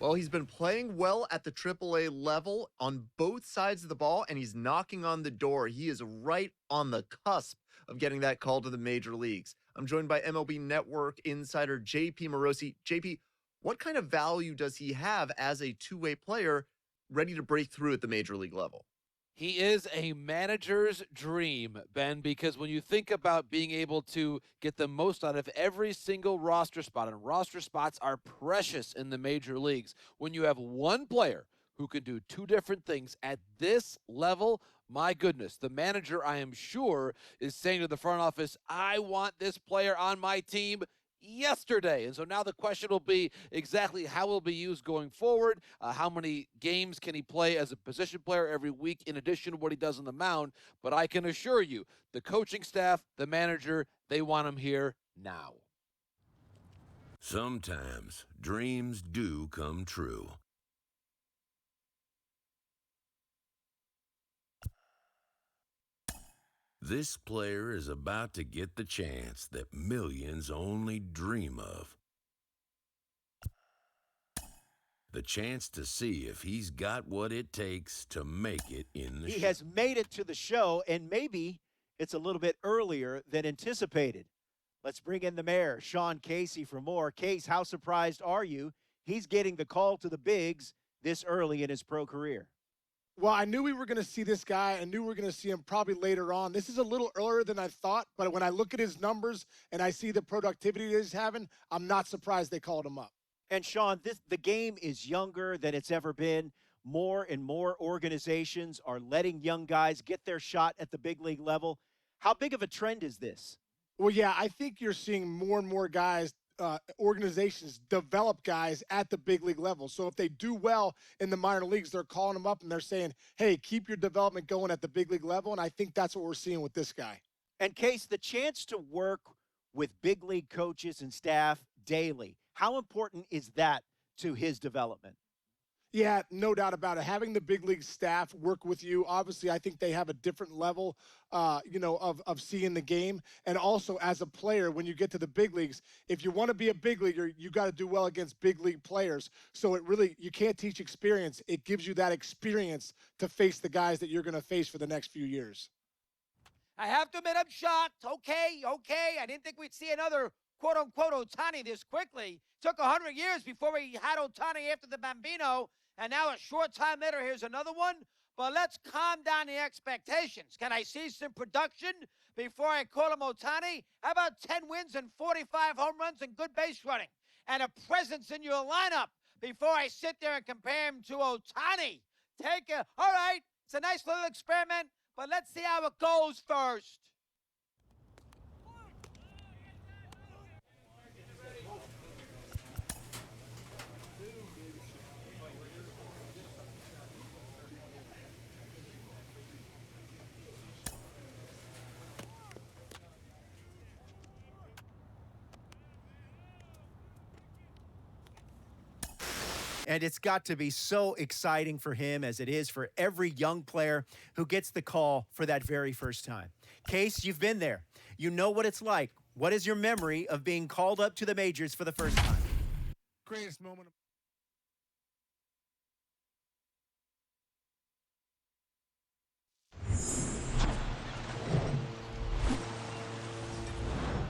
Well, he's been playing well at the AAA level on both sides of the ball, and he's knocking on the door. He is right on the cusp of getting that call to the major leagues. I'm joined by MLB Network insider JP Morosi. JP, what kind of value does he have as a two-way player ready to break through at the major league level? He is a manager's dream, Ben, because when you think about being able to get the most out of every single roster spot, and roster spots are precious in the major leagues, when you have one player who can do two different things at this level, my goodness, the manager, I am sure, is saying to the front office, I want this player on my team yesterday. And so now the question will be exactly how will be used going forward. How many games can he play as a position player every week in addition to what he does on the mound? But I can assure you, the coaching staff, the manager, they want him here now. Sometimes dreams do come true. This player is about to get the chance that millions only dream of. The chance to see if he's got what it takes to make it in the show. He has made it to the show, and maybe it's a little bit earlier than anticipated. Let's bring in the mayor, Sean Casey, for more. Case, how surprised are you he's getting the call to the bigs this early in his pro career? Well, I knew we were going to see this guy. I knew we were going to see him probably later on. This is a little earlier than I thought, but when I look at his numbers and I see the productivity that he's having, I'm not surprised they called him up. And, Sean, the game is younger than it's ever been. More and more organizations are letting young guys get their shot at the big league level. How big of a trend is this? Well, yeah, I think you're seeing more and more guys, organizations develop guys at the big league level. So if they do well in the minor leagues, they're calling them up and they're saying, hey, keep your development going at the big league level. And I think that's what we're seeing with this guy. And, Case, the chance to work with big league coaches and staff daily, how important is that to his development? Yeah, no doubt about it. Having the big league staff work with you, obviously, I think they have a different level, of seeing the game. And also, as a player, when you get to the big leagues, if you want to be a big leaguer, you got to do well against big league players. So you can't teach experience. It gives you that experience to face the guys that you're going to face for the next few years. I have to admit I'm shocked. Okay. I didn't think we'd see another quote-unquote Ohtani this quickly. Took 100 years before we had Ohtani after the Bambino, and now a short time later, here's another one. But let's calm down the expectations. Can I see some production before I call him Ohtani? How about 10 wins and 45 home runs and good base running? And a presence in your lineup before I sit there and compare him to Ohtani? All right, it's a nice little experiment, but let's see how it goes first. And it's got to be so exciting for him as it is for every young player who gets the call for that very first time. Case, you've been there. You know what it's like. What is your memory of being called up to the majors for the first time? Greatest moment.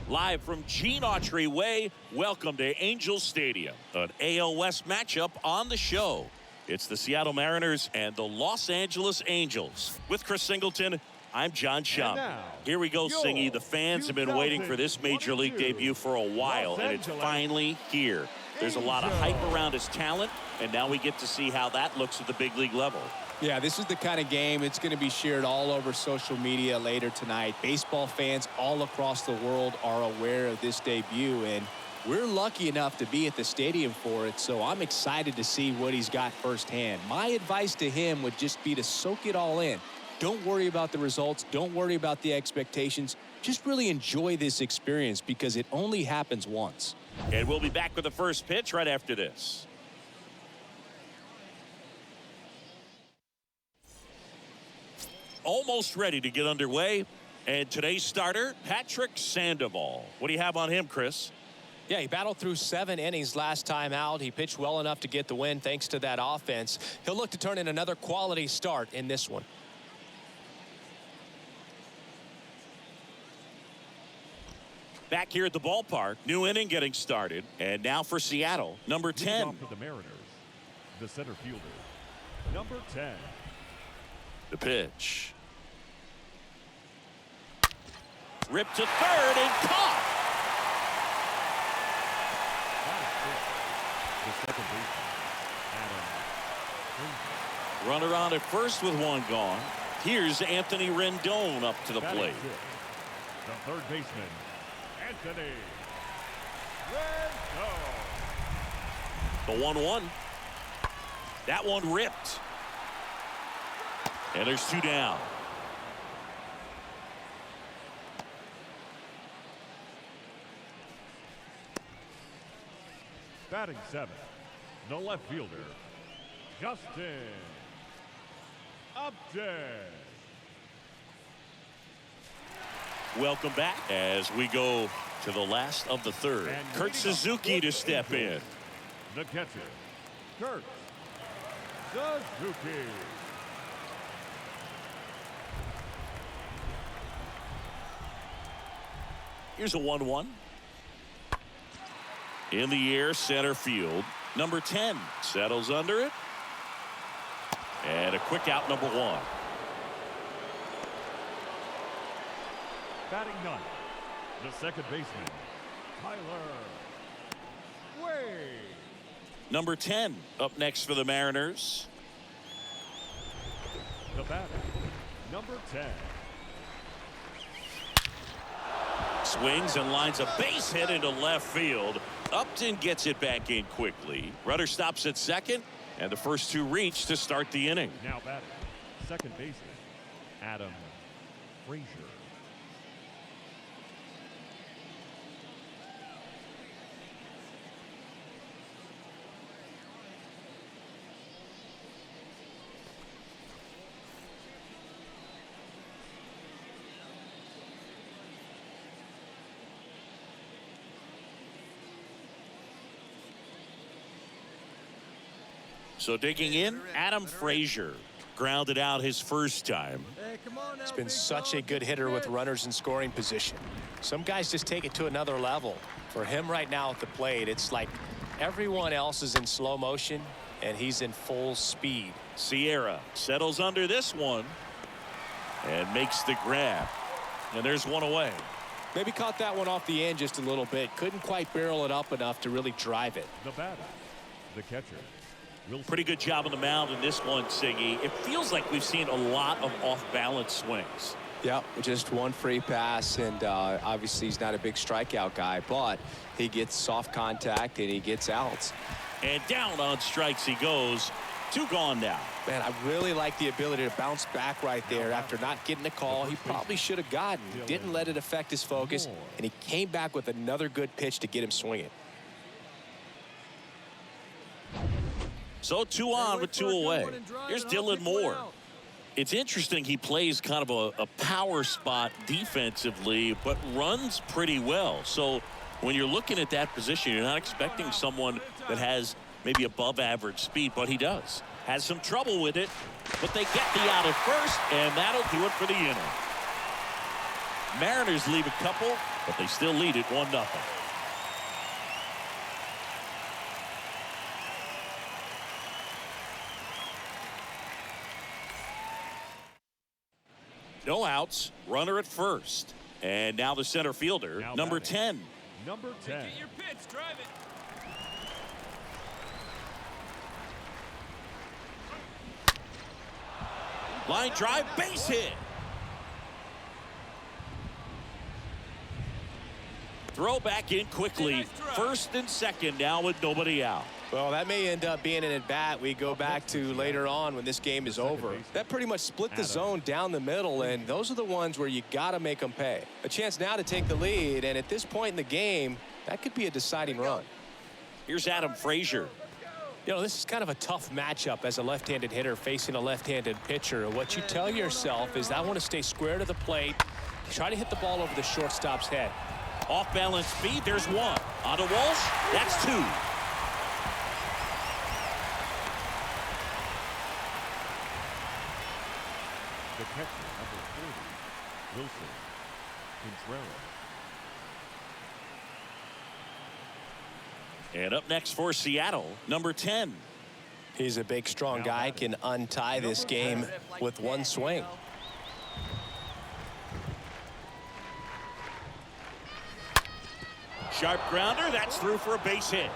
Live from Gene Autry Way, welcome to Angels Stadium, an AL West matchup on the show. It's the Seattle Mariners and the Los Angeles Angels. With Chris Singleton, I'm John Schaum. Here we go, Singy. The fans have been waiting for this Major League debut for a while, and it's finally here. There's a lot of hype around his talent, and now we get to see how that looks at the big league level. Yeah, this is the kind of game it's going to be shared all over social media later tonight. Baseball fans all across the world are aware of this debut, and we're lucky enough to be at the stadium for it, so I'm excited to see what he's got firsthand. My advice to him would just be to soak it all in. Don't worry about the results. Don't worry about the expectations. Just really enjoy this experience because it only happens once. And we'll be back with the first pitch right after this. Almost ready to get underway. And today's starter, Patrick Sandoval. What do you have on him, Chris? Yeah, he battled through 7 innings last time out. He pitched well enough to get the win thanks to that offense. He'll look to turn in another quality start in this one. Back here at the ballpark, new inning getting started. And now for Seattle, number 10. For the Mariners, the center fielder, number 10. The pitch. Ripped to third and caught. The second baseman, Adam. Runner on at first with one gone. Here's Anthony Rendon up to the Batting plate. fifth, the third baseman, Anthony Rendon. The 1-1. That one ripped. And there's 2 down. Batting seventh, the left fielder, Justin Upton. Welcome back as we go to the last of the third. And Kurt leading off Suzuki to for step the in. Angels, the catcher, Kurt Suzuki. Here's a 1-1. In the air, center field. Number 10 settles under it. And a quick out, number 1. Batting ninth, the second baseman, Tyler Wade. Number 10 up next for the Mariners. The batter, number 10. Swings and lines a base hit into left field. Upton gets it back in quickly. Rudder stops at second, and the first 2 reach to start the inning. Now batting, second baseman, Adam Frazier. So digging in, Adam Frazier grounded out his first time. He's been such a good hitter with runners in scoring position. Some guys just take it to another level. For him right now at the plate, it's like everyone else is in slow motion and he's in full speed. Sierra settles under this one and makes the grab. And there's one away. Maybe caught that one off the end just a little bit. Couldn't quite barrel it up enough to really drive it. The batter, the catcher, Wilson. Pretty good job on the mound in this one, Siggy. It feels like we've seen a lot of off-balance swings. Yep, just one free pass, and obviously he's not a big strikeout guy, but he gets soft contact and he gets outs. And down on strikes he goes. 2 gone now. Man, I really like the ability to bounce back right there after not getting the call he probably should have gotten. Didn't let it affect his focus, and he came back with another good pitch to get him swinging. So 2 on with 2 away. Here's Dylan Moore. It's interesting he plays kind of a power spot defensively, but runs pretty well. So when you're looking at that position, you're not expecting someone that has maybe above average speed, but he does. Has some trouble with it, but they get the out at first, and that'll do it for the inning. Mariners leave a couple, but they still lead it 1-0. No outs, runner at first. And now the center fielder, Now number batting. 10. Number 10. Get your pitch, drive it. Line drive, base hit. Throw back in quickly. First and second now with nobody out. Well, that may end up being an at-bat we go back to later on when this game is over. That pretty much split the zone down the middle, and those are the ones where you got to make them pay. A chance now to take the lead, and at this point in the game, that could be a deciding run. Here's Adam Frazier. You know, this is kind of a tough matchup as a left-handed hitter facing a left-handed pitcher. What you tell yourself is I want to stay square to the plate, try to hit the ball over the shortstop's head. Off-balance speed, there's one. On to Walsh, that's two. The catcher, number 40, Wilson Contreras. And up next for Seattle, number 10. He's a big, strong guy, can untie this game with one swing. Sharp grounder, that's through for a base hit.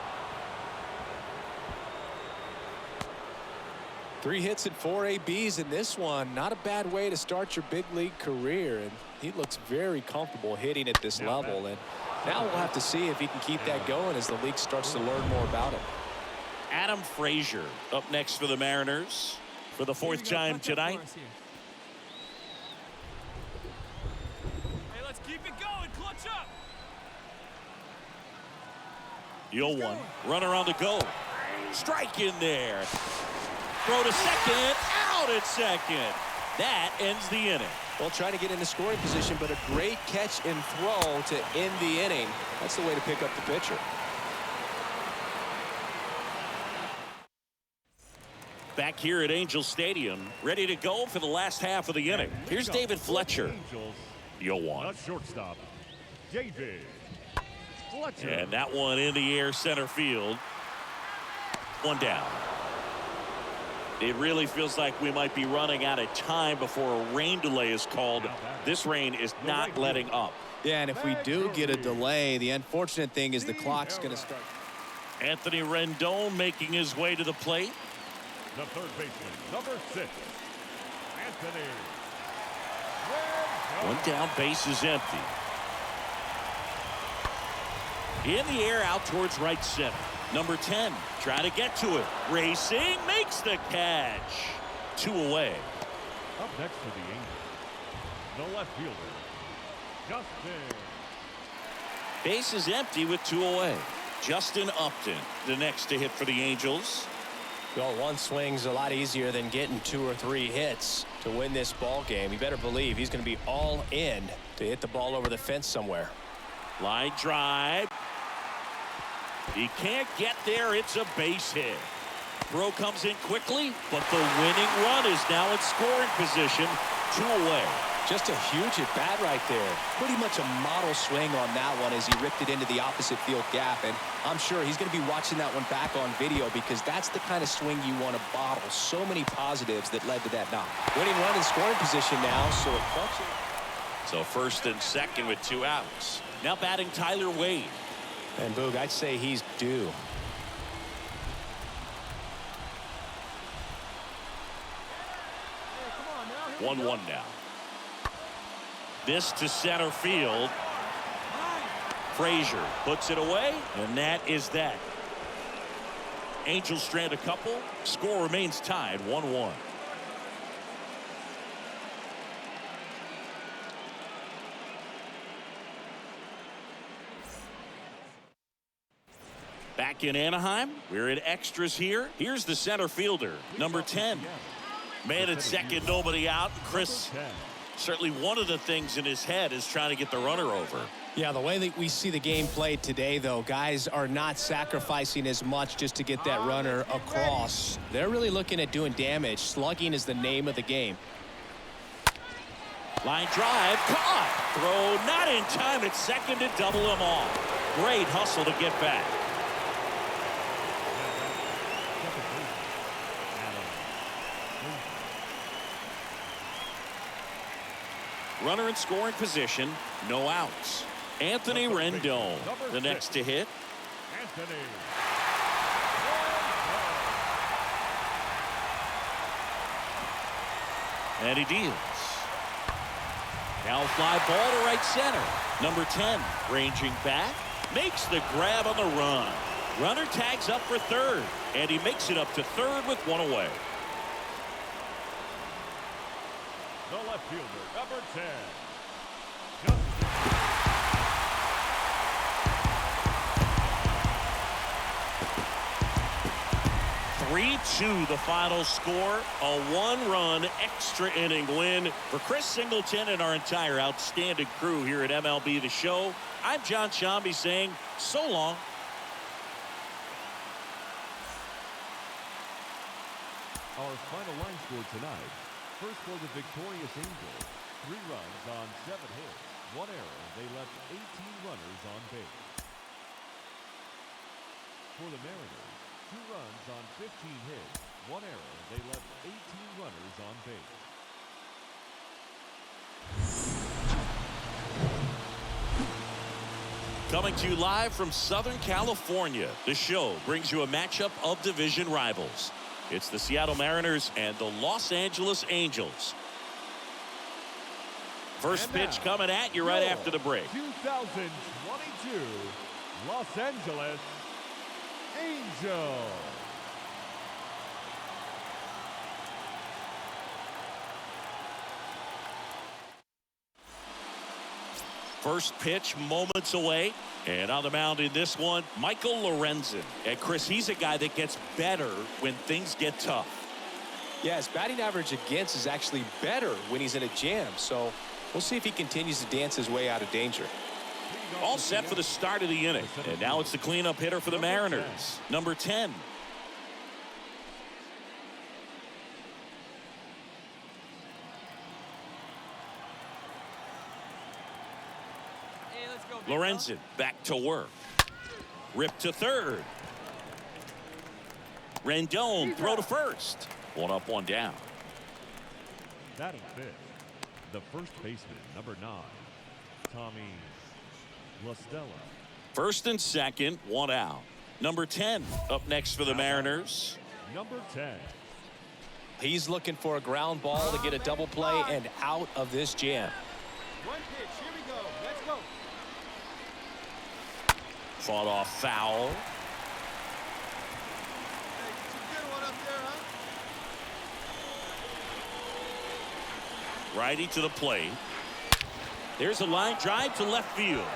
3 hits and 4 ABs in this one. Not a bad way to start your big league career, and he looks very comfortable hitting at this level. And now we'll have to see if he can keep that going as the league starts to learn more about him. Adam Frazier up next for the Mariners for the 4th time tonight. Hey, let's keep it going. Clutch up. 0-1. Runner on the go. Strike in there. Throw to second. Out at second. That ends the inning. Well, trying to get into scoring position, but a great catch and throw to end the inning. That's the way to pick up the pitcher. Back here at Angel Stadium, ready to go for the last half of the inning. Here's David Fletcher. 0-1. The shortstop, David Fletcher. And that one in the air center field. 1 down. It really feels like we might be running out of time before a rain delay is called. This rain is not letting up. Yeah, and if we do get a delay, the unfortunate thing is the clock's going to start. Anthony Rendon making his way to the plate. The third baseman, number 6, Anthony Rendon. 1 down, base is empty. In the air, out towards right center. Number 10, trying to get to it. Racing, makes the catch. 2 away. Up next for the Angels, the left fielder, Justin. Base is empty with 2 away. Justin Upton, the next to hit for the Angels. Well, 1 swing's a lot easier than getting 2 or 3 hits to win this ball game. You better believe he's going to be all in to hit the ball over the fence somewhere. Line drive. He can't get there. It's a base hit. Throw comes in quickly, but the winning run is now in scoring position. 2 away. Just a huge at bat right there. Pretty much a model swing on that one as he ripped it into the opposite field gap. And I'm sure he's going to be watching that one back on video because that's the kind of swing you want to bottle. So many positives that led to that knock. Winning run in scoring position now, so it puts it. So 1st and 2nd with 2 outs. Now batting Tyler Wade. And Boog, I'd say he's due. Hey, 1-1 now. This to center field. Frazier puts it away, and that is that. Angels strand a couple. Score remains tied 1-1. Back in Anaheim, we're in extras here. Here's the center fielder, number 10. Man at second, nobody out. Chris, certainly one of the things in his head is trying to get the runner over. Yeah, the way that we see the game played today, though, guys are not sacrificing as much just to get that runner across. They're really looking at doing damage. Slugging is the name of the game. Line drive, caught. Throw not in time at second to double him off. Great hustle to get back. Runner in scoring position, no outs. Anthony Rendon, the next to hit. Anthony. And he deals. Now fly ball to right center. Number 10, ranging back, makes the grab on the run. Runner tags up for 3rd, and he makes it up to 3rd with 1 away. The left fielder, number 10. 3-2 the final score. A 1-run extra inning win for Chris Singleton and our entire outstanding crew here at MLB The Show. I'm John Shambi saying so long. Our final line score tonight. First for the victorious Angels. 3 runs on 7 hits. 1 error. They left 18 runners on base. For the Mariners, 2 runs on 15 hits. 1 error. They left 18 runners on base. Coming to you live from Southern California, the show brings you a matchup of division rivals. It's the Seattle Mariners and the Los Angeles Angels. First pitch coming at you right after the break. 2022 Los Angeles Angels. First pitch moments away. And on the mound in this one, Michael Lorenzen. And Chris, he's a guy that gets better when things get tough. Yeah, his batting average against is actually better when he's in a jam. So we'll see if he continues to dance his way out of danger. All set for the start of the inning. And now it's the cleanup hitter for the Mariners, number 10. Lorenzen back to work. Rip to third. Rendon throw to first. 1 up, 1 down. Batting fifth, the first baseman, number 9, Tommy La Stella. First and second, 1 out. Number 10 up next for the Mariners. Number 10. He's looking for a ground ball to get a double play and out of this jam. One pitch. Here we go. Let's go. Fought off foul. Righty to the plate. There's a line drive to left field.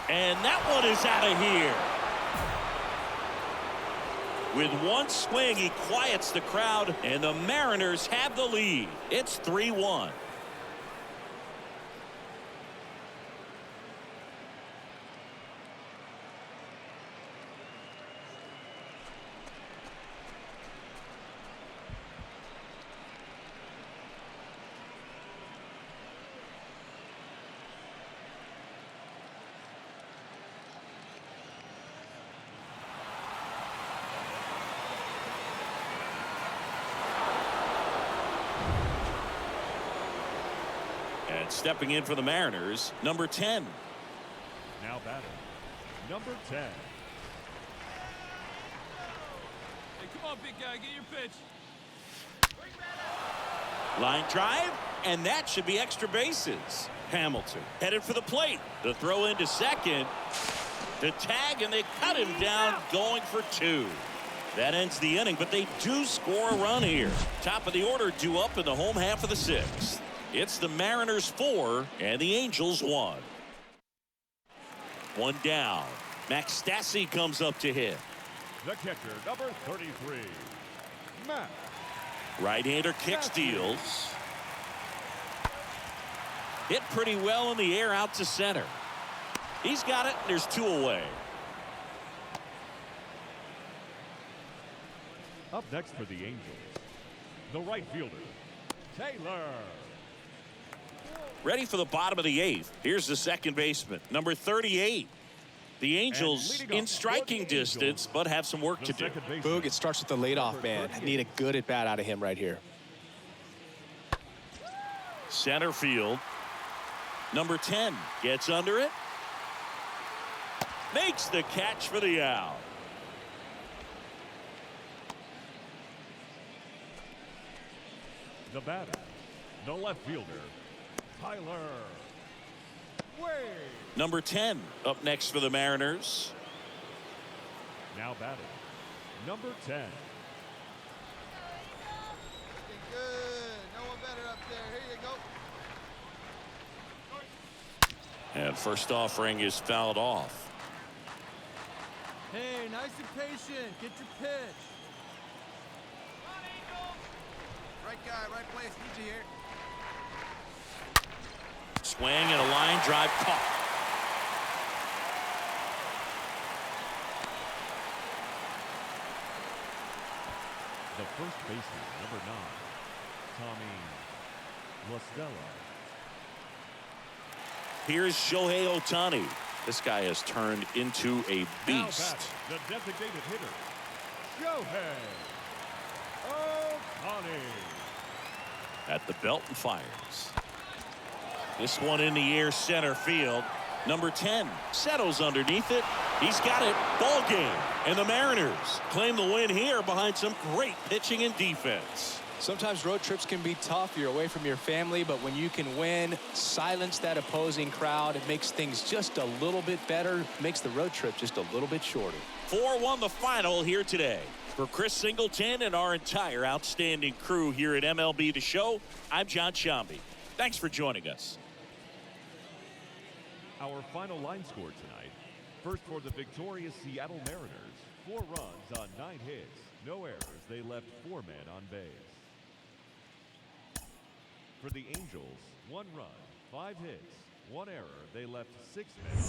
And that one is out of here. With one swing, he quiets the crowd, and the Mariners have the lead. It's 3-1. And stepping in for the Mariners, number 10. Now batting, number 10. Hey, come on, big guy. Get your pitch. Line drive, and that should be extra bases. Hamilton headed for the plate. The throw into second. The tag, and they cut him down going for 2. That ends the inning, but they do score a run here. Top of the order due up in the home half of the 6th. It's the Mariners 4 and the Angels 1. 1 down. Max Stassi comes up to hit. The catcher, number 33, Matt. Right-hander kick steals. Hit pretty well in the air out to center. He's got it. There's 2 away. Up next for the Angels, the right fielder, Taylor. Ready for the bottom of the 8th. Here's the second baseman, number 38. The Angels in striking distance, but have some work to do. Boog, it starts with the leadoff man. Need a good at bat out of him right here. Center field. Number 10 gets under it. Makes the catch for the out. The batter, the left fielder, Tyler Wade. Number 10 up next for the Mariners. Now batting, number 10. Good. No one better up there. Here you go. And first offering is fouled off. Hey, nice and patient. Get your pitch. Right guy, right place. Need you here. Swing and a line drive caught. The first baseman, number 9, Tommy Lastella. Here's Shohei Ohtani. This guy has turned into a Now beast. batting, the designated hitter, Shohei Ohtani. At the belt and fires. This one in the air center field. Number 10 settles underneath it. He's got it. Ball game. And the Mariners claim the win here behind some great pitching and defense. Sometimes road trips can be tough. You're away from your family, but when you can win, silence that opposing crowd, it makes things just a little bit better, makes the road trip just a little bit shorter. 4-1 the final here today. For Chris Singleton and our entire outstanding crew here at MLB The Show, I'm John Shambi. Thanks for joining us. Our final line score tonight. First for the victorious Seattle Mariners, 4 runs on 9 hits, no errors. They left 4 men on base. For the Angels, 1 run, 5 hits, 1 error. They left 6 men.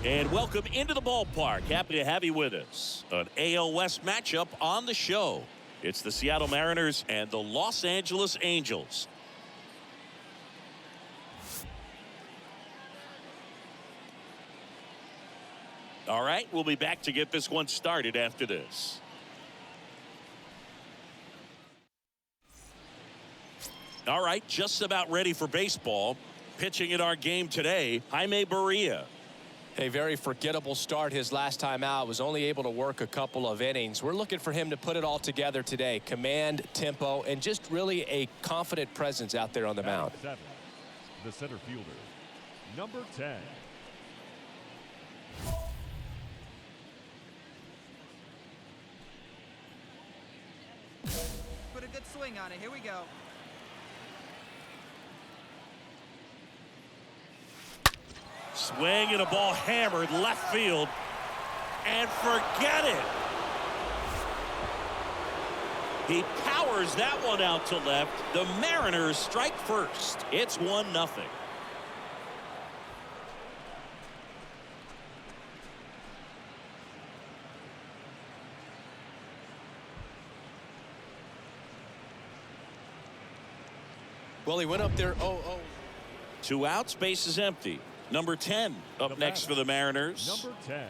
And welcome into the ballpark. Happy to have you with us. An AL West matchup on the show. It's the Seattle Mariners and the Los Angeles Angels. All right, we'll be back to get this one started after this. All right, just about ready for baseball. Pitching in our game today, Jaime Barria. A very forgettable start his last time out. Was only able to work a couple of innings. We're looking for him to put it all together today. Command, tempo, and just really a confident presence out there on the mound. 7, the center fielder, number 10. Put a good swing on it. Here we go. Swing and a ball hammered left field. And forget it. He powers that one out to left. The Mariners strike first. It's 1-0. Well, he went up there 0-0. 2 outs, base is empty. Number 10 up next for the Mariners. Number 10.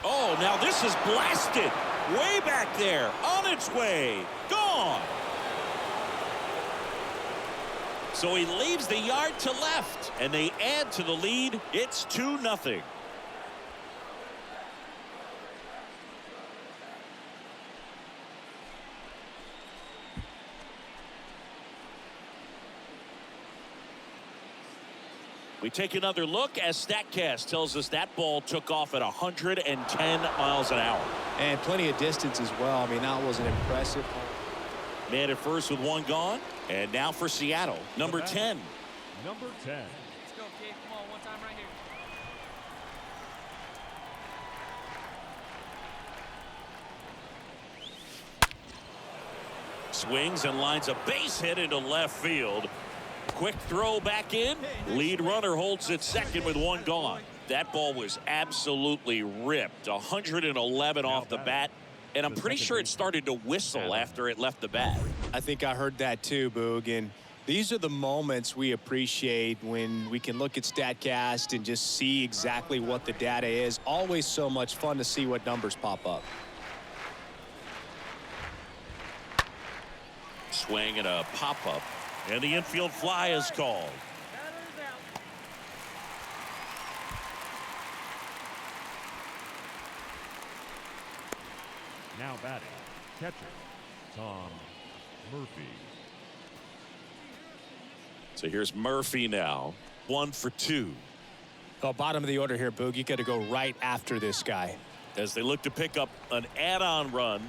Oh, now this is blasted. Way back there. On its way. Gone. So he leaves the yard to left. And they add to the lead. It's 2-0. We take another look as StatCast tells us that ball took off at 110 miles an hour. And plenty of distance as well. I mean, that was an impressive. Man at first with 1 gone. And now for Seattle, number 10. Number 10. Let's go, kid. Come on, one time right here. Swings and lines a base hit into left field. Quick throw back in. Lead runner holds it second with 1 gone. That ball was absolutely ripped. 111 off the bat. And I'm pretty sure it started to whistle after it left the bat. I think I heard that too, Boog. And these are the moments we appreciate when we can look at StatCast and just see exactly what the data is. Always so much fun to see what numbers pop up. Swing and a pop-up. And the infield fly is called. Now batting, catcher, Tom Murphy. So here's Murphy now. 1 for 2. Oh, bottom of the order here, Boog. You got to go right after this guy. As they look to pick up an add-on run.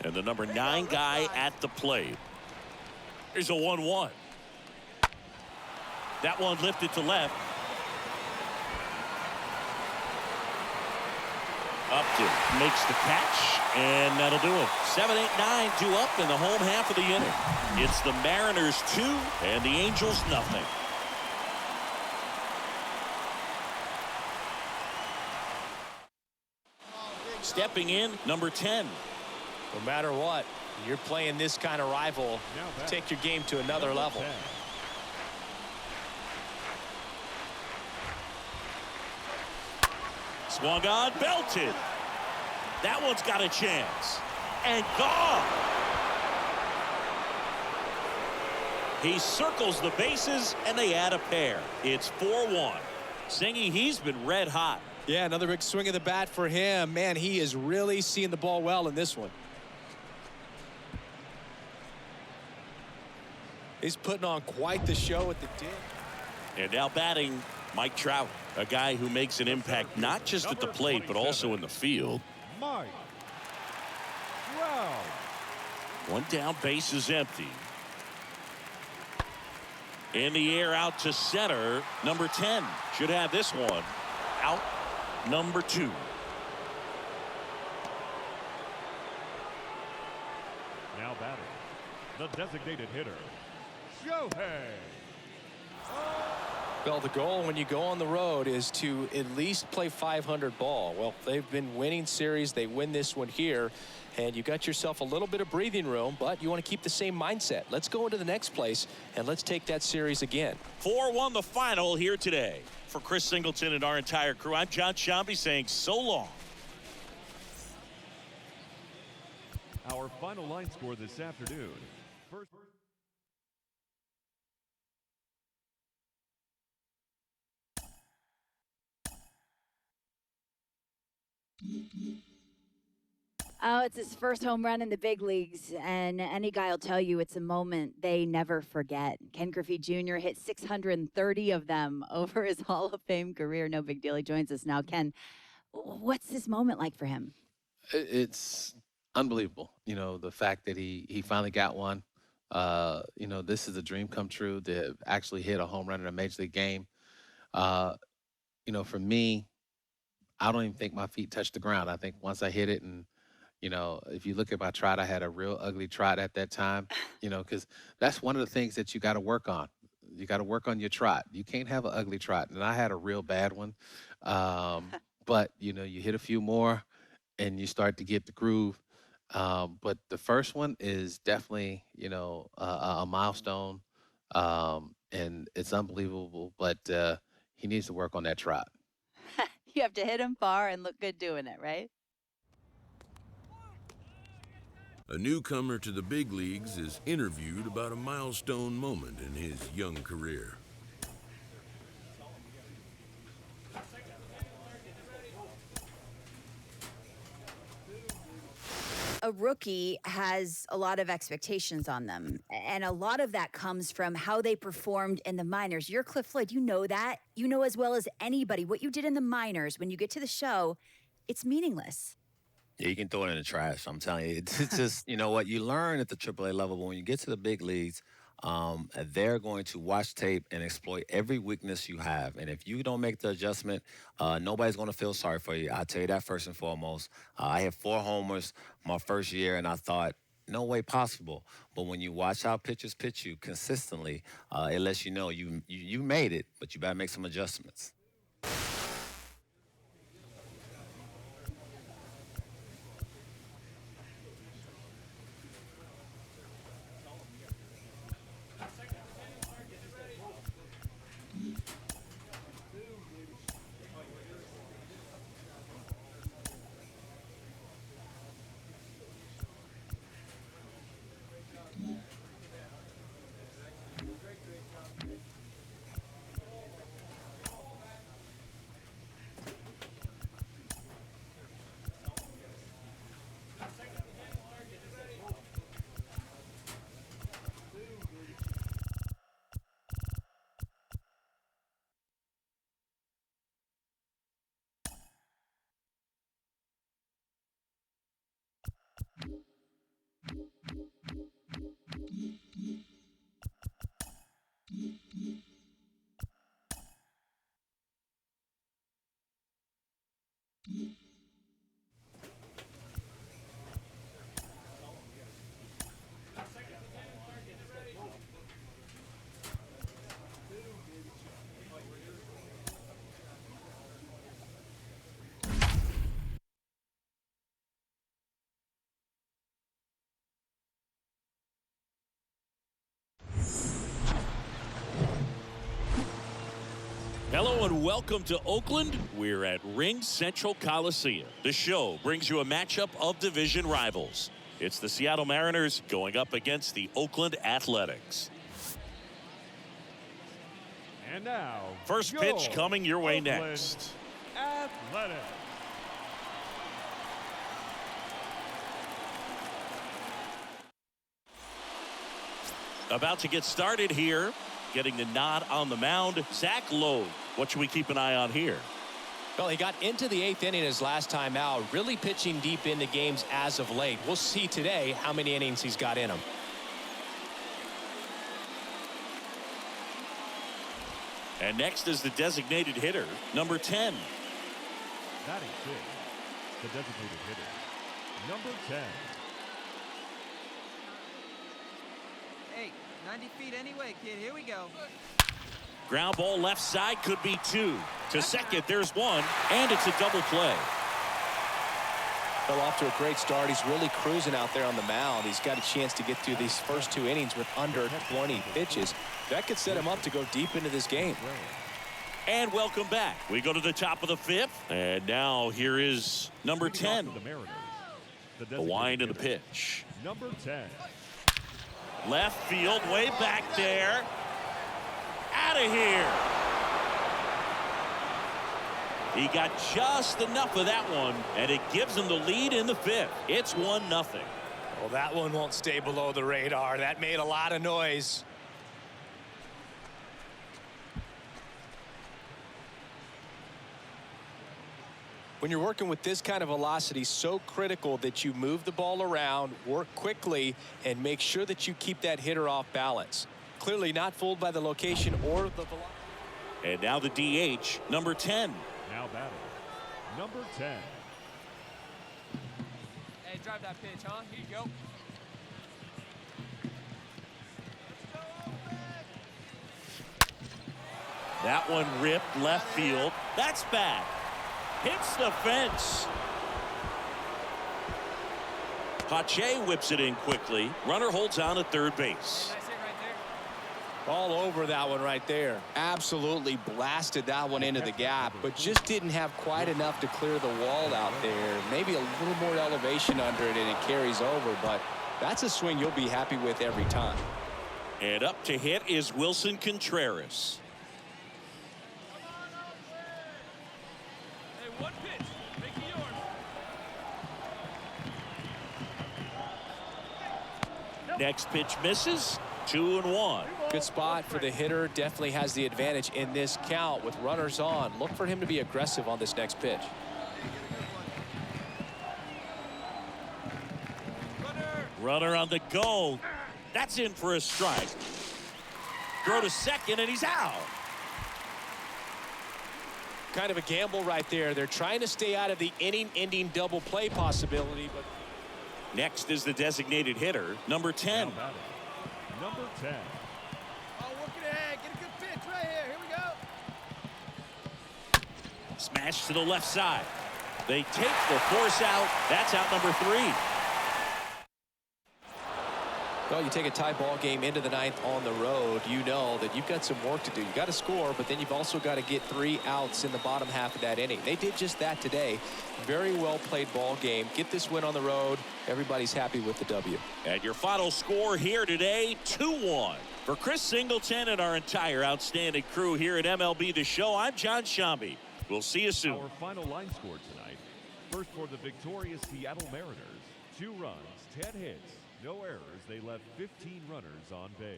And the number 9 guy at the plate. Here's a 1-1. That one lifted to left. Upton makes the catch, and that'll do it. 7-8-9 due up in the home half of the inning. It's the Mariners 2 and the Angels nothing. Stepping in, number 10. No matter what, you're playing this kind of rival, take your game to another level. 10. Swung on, belted. That one's got a chance. And gone. He circles the bases, and they add a pair. It's 4-1. Singy, he's been red hot. Yeah, another big swing of the bat for him. Man, he is really seeing the ball well in this one. He's putting on quite the show at the dip. And now batting, Mike Trout, a guy who makes an impact not just at the plate, but also in the field. Mike Trout. One down, base is empty. In the air, out to center. Number 10 should have this one. Out, number 2. Now batting, the designated hitter, Shohei. Well, the goal when you go on the road is to at least play 500 ball. Well, they've been winning series. They win this one here, and you got yourself a little bit of breathing room, but you want to keep the same mindset. Let's go into the next place, and let's take that series again. 4-1 the final here today. For Chris Singleton and our entire crew, I'm John Shambi saying so long. Our final line score this afternoon. First. Oh, it's his first home run in the big leagues, and any guy will tell you it's a moment they never forget. Ken Griffey Jr. hit 630 of them over his Hall of Fame career. No big deal. He joins us now. Ken, what's this moment like for him? It's unbelievable. You know, the fact that he finally got one. You know, this is a dream come true to actually hit a home run in a major league game. You know, for me, I don't even think my feet touched the ground. I think once I hit it, and you know, if you look at my trot, I had a real ugly trot at that time, you know, because that's one of the things that you got to work on. You got to work on your trot. You can't have an ugly trot. And I had a real bad one. But, you know, you hit a few more and you start to get the groove. But the first one is definitely, you know, a milestone. And it's unbelievable. But he needs to work on that trot. You have to hit him far and look good doing it, right? A newcomer to the big leagues is interviewed about a milestone moment in his young career. A rookie has a lot of expectations on them, and a lot of that comes from how they performed in the minors. You're Cliff Floyd, you know that. You know as well as anybody what you did in the minors. When you get to the show, it's meaningless. Yeah, you can throw it in the trash. I'm telling you, it's just, you know what, you learn at the AAA level, but when you get to the big leagues, they're going to watch tape and exploit every weakness you have. And if you don't make the adjustment, nobody's going to feel sorry for you. I'll tell you that first and foremost. I had 4 homers my first year, and I thought, no way possible. But when you watch how pitchers pitch you consistently, it lets you know you made it, but you better make some adjustments. Hello and welcome to Oakland. We're at Ring Central Coliseum. The show brings you a matchup of division rivals. It's the Seattle Mariners going up against the Oakland Athletics. And now, first pitch your coming your way Oakland next. Athletics. About to get started here. Getting the nod on the mound, Zach Lowe. What should we keep an eye on here? Well, he got into the 8th inning his last time out, really pitching deep into games as of late. We'll see today how many innings he's got in him. And next is the designated hitter, number 10. Batting fifth, the designated hitter, number 10. Hey, 90 feet anyway, kid. Here we go. Ground ball left side, could be 2. To second, there's 1, and it's a double play. Fell off to a great start. He's really cruising out there on the mound. He's got a chance to get through these first 2 innings with under 20 pitches. That could set him up to go deep into this game. And welcome back. We go to the top of the 5th, and now here is number 10. The Mariners, The wind of the pitch. number 10. Left field, way back there. Out of here. He got just enough of that one, and it gives him the lead in the 5th. It's 1-0. Well, that one won't stay below the radar. That made a lot of noise. When you're working with this kind of velocity, so critical that you move the ball around, work quickly, and make sure that you keep that hitter off balance. Clearly not fooled by the location or the velocity. And now the DH, number 10. Now batting, number 10. Hey, drive that pitch, huh? Here you go. That one ripped left field. That's bad. Hits the fence. Pache whips it in quickly. Runner holds on at third base. All over that one right there. Absolutely blasted that one into the gap, but just didn't have quite enough to clear the wall out there. Maybe a little more elevation under it and it carries over, but that's a swing you'll be happy with every time. And up to hit is Wilson Contreras. Hey, one pitch. Make it yours. Next pitch misses. 2-1. Good spot for the hitter. Definitely has the advantage in this count with runners on. Look for him to be aggressive on this next pitch. Runner on the go. That's in for a strike. Throw to second, and he's out. Kind of a gamble right there. They're trying to stay out of the inning-ending double play possibility. But next is the designated hitter, number 10. Number 10. Oh, work it ahead. Get a good pitch right here. Here we go. Smash to the left side. They take the force out. That's out number 3. Well, you take a tie ball game into the 9th on the road, you know that you've got some work to do. You got to score, but then you've also got to get 3 outs in the bottom half of that inning. They did just that today. Very well played ball game. Get this win on the road. Everybody's happy with the W. And your final score here today, 2-1. For Chris Singleton and our entire outstanding crew here at MLB The Show, I'm John Shambi. We'll see you soon. Our final line score tonight. First for the victorious Seattle Mariners. 2 runs, 10 hits. No errors. They left 15 runners on base.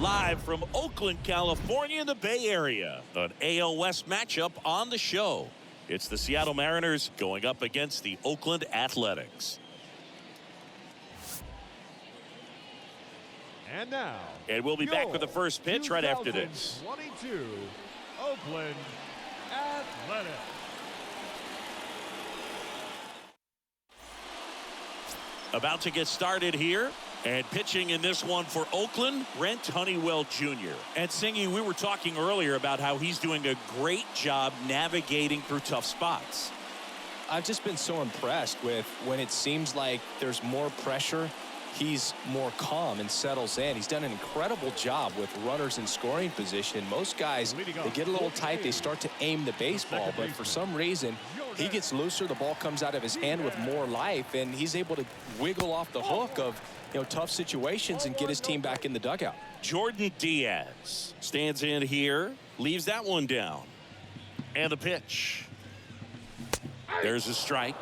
Live from Oakland, California in the Bay Area, an AL West matchup on the show. It's the Seattle Mariners going up against the Oakland Athletics. And now, and we'll be back with the first pitch right after this. 22 Oakland Athletics. About to get started here. And pitching in this one for Oakland, Brent Honeywell Jr. And Singy, we were talking earlier about how he's doing a great job navigating through tough spots. I've just been so impressed with when it seems like there's more pressure, he's more calm and settles in. He's done an incredible job with runners in scoring position. Most guys, they get a little tight, they start to aim the baseball, but for some reason, he gets looser, the ball comes out of his hand with more life, and he's able to wiggle off the hook of tough situations and get his team back in the dugout. Jordan Diaz stands in here, leaves that one down. And the pitch. There's a strike.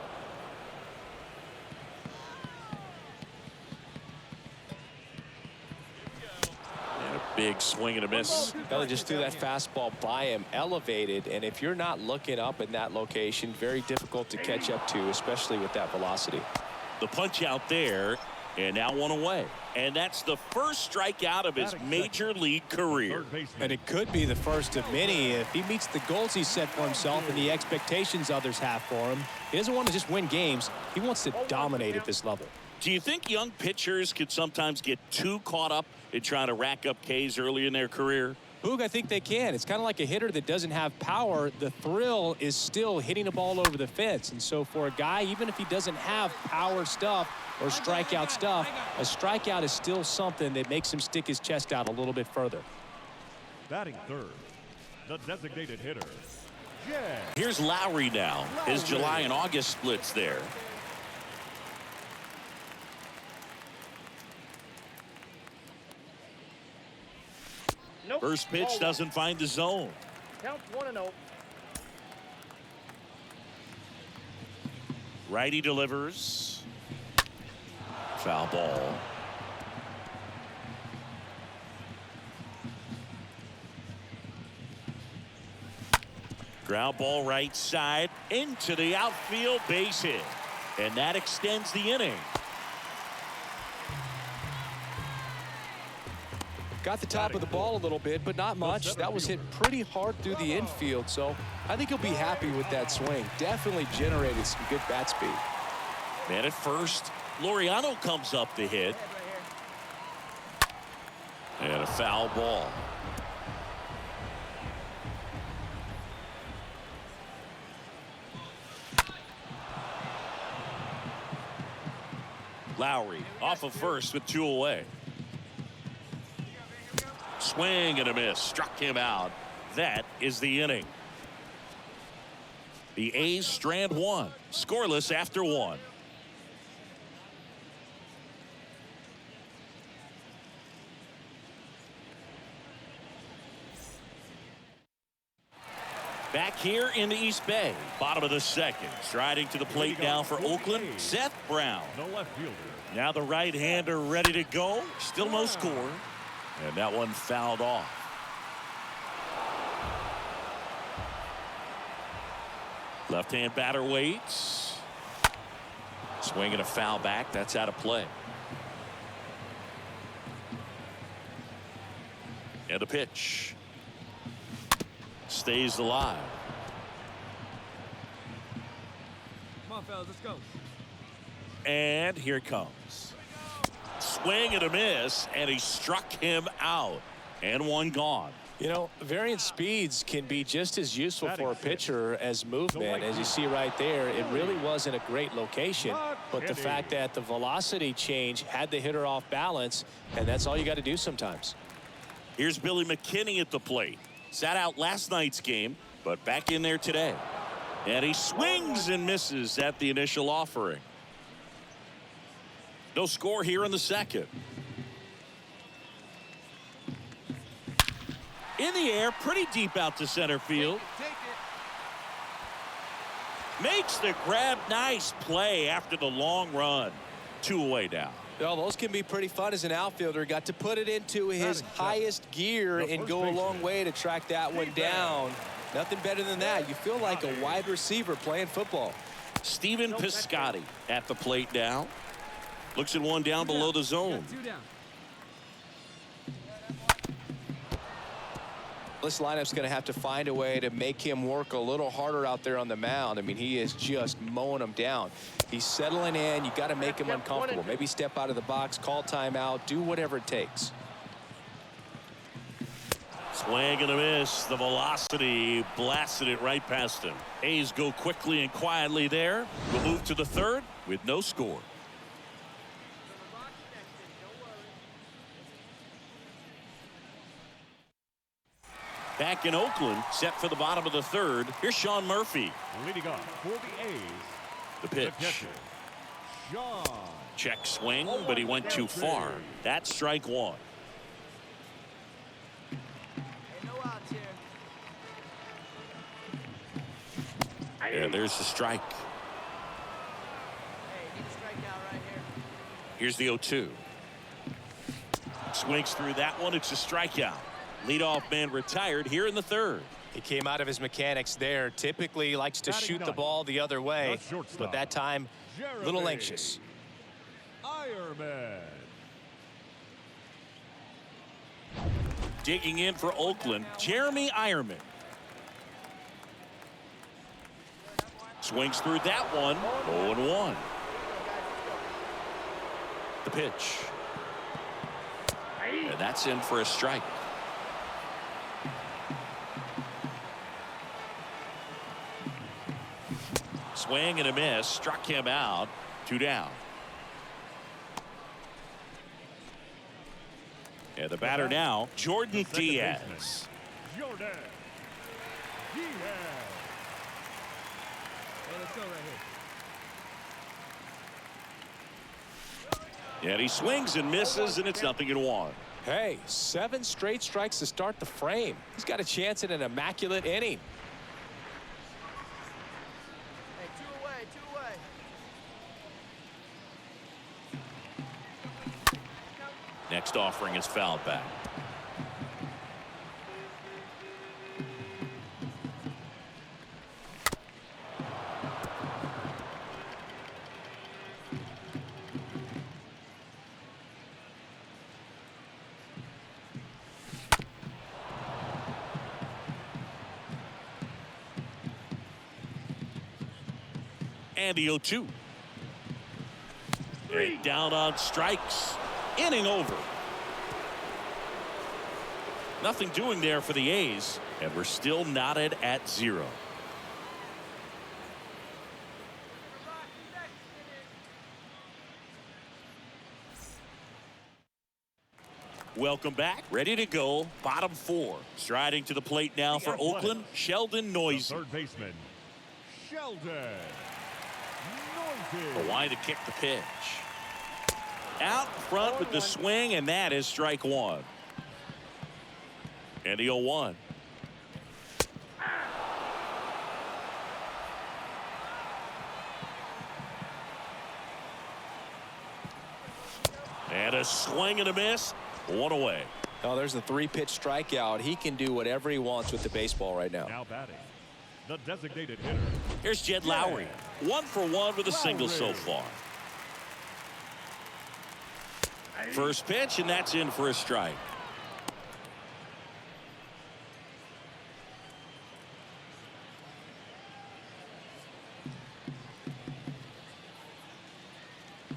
And a big swing and a miss. Belly just threw that fastball by him, elevated, and if you're not looking up in that location, very difficult to catch up to, especially with that velocity. The punch out there, and now one away. And that's the first strikeout of his major league career. And it could be the first of many if he meets the goals he set for himself and the expectations others have for him. He doesn't want to just win games. He wants to dominate at this level. Do you think young pitchers could sometimes get too caught up in trying to rack up Ks early in their career? Boog, I think they can. It's kind of like a hitter that doesn't have power. The thrill is still hitting a ball over the fence. And so for a guy, even if he doesn't have power stuff or strikeout stuff, a strikeout is still something that makes him stick his chest out a little bit further. Batting third, the designated hitter, Jed. Here's Lowry now. His July and August splits there. First pitch doesn't find the zone. Counts 1-0. Righty delivers. Foul ball. Ground ball right side into the outfield, base hit. And that extends the inning. Got the top of the ball a little bit, but not much. That was hit pretty hard through the infield, so I think he'll be happy with that swing. Definitely generated some good bat speed. Man at first, Laureano comes up to hit. And a foul ball. Lowry off of first with 2 away. Swing and a miss. Struck him out. That is the inning. The A's strand 1. Scoreless after 1. Back here in the East Bay. Bottom of the second. Striding to the plate now for Oakland, Seth Brown. The left fielder. Now the right-hander ready to go. Still no score. And that one fouled off. Left-hand batter waits. Swinging a foul back. That's out of play. And a pitch. Stays alive. Come on, fellas, let's go. And here it comes. Swing and a miss, and he struck him out. And one gone. You know, variant speeds can be just as useful for a pitcher as movement. As you see right there, it really wasn't a great location, but the fact that the velocity change had the hitter off balance, and that's all you got to do sometimes. Here's Billy McKinney at the plate. Sat out last night's game, but back in there today. And he swings and misses at the initial offering. No score here in the second. In the air, pretty deep out to center field. Makes the grab. Nice play after the long run. 2 away now. Well, those can be pretty fun as an outfielder. Got to put it into his highest gear and go a long way to track that one down. Nothing better than that. You feel like a wide receiver playing football. Steven Piscotty at the plate now. Looks at one down below the zone. This lineup's going to have to find a way to make him work a little harder out there on the mound. I mean, he is just mowing them down. He's settling in. You got to make him uncomfortable. Maybe step out of the box, call timeout, do whatever it takes. Swing and a miss. The velocity blasted it right past him. A's go quickly and quietly there. We'll move to the third with no score. Back in Oakland, set for the bottom of the third. Here's Sean Murphy. Leading off for the A's. The pitch. Sean. Check swing, but he went too far. That's strike one. Yeah, there's the strike. Here's the 0-2. Swings through that one. It's a strikeout. Leadoff man retired here in the third. He came out of his mechanics there. Typically he likes to shoot the ball the other way, but that time a little anxious. Ironman. Digging in for Oakland, Jeremy Ironman. Swings through that one. 0-1. The pitch. And that's in for a strike. Swing and a miss. Struck him out. 2 down. And the batter now, Jordan Diaz. Jordan Diaz. Hey, let's go right here. And he swings and misses, and it's 0-1. Hey, 7 straight strikes to start the frame. He's got a chance at an immaculate inning. Hey, two away. Next offering is fouled back. And the 0-2. And down on strikes. Inning over. Nothing doing there for the A's, and we're still knotted at 0. Welcome back. Ready to go. Bottom 4. Striding to the plate now for Oakland, Sheldon Noisy. Third baseman, Sheldon Noisy. Hawaii to kick the pitch. Out front with the swing, and that is strike one. And the 0-1. And a swing and a miss. 1 away. Oh, there's the 3-pitch strikeout. He can do whatever he wants with the baseball right now. Now batting, the designated hitter. Here's Jed Lowry. 1 for 1 with a single so far. First pitch, and that's in for a strike.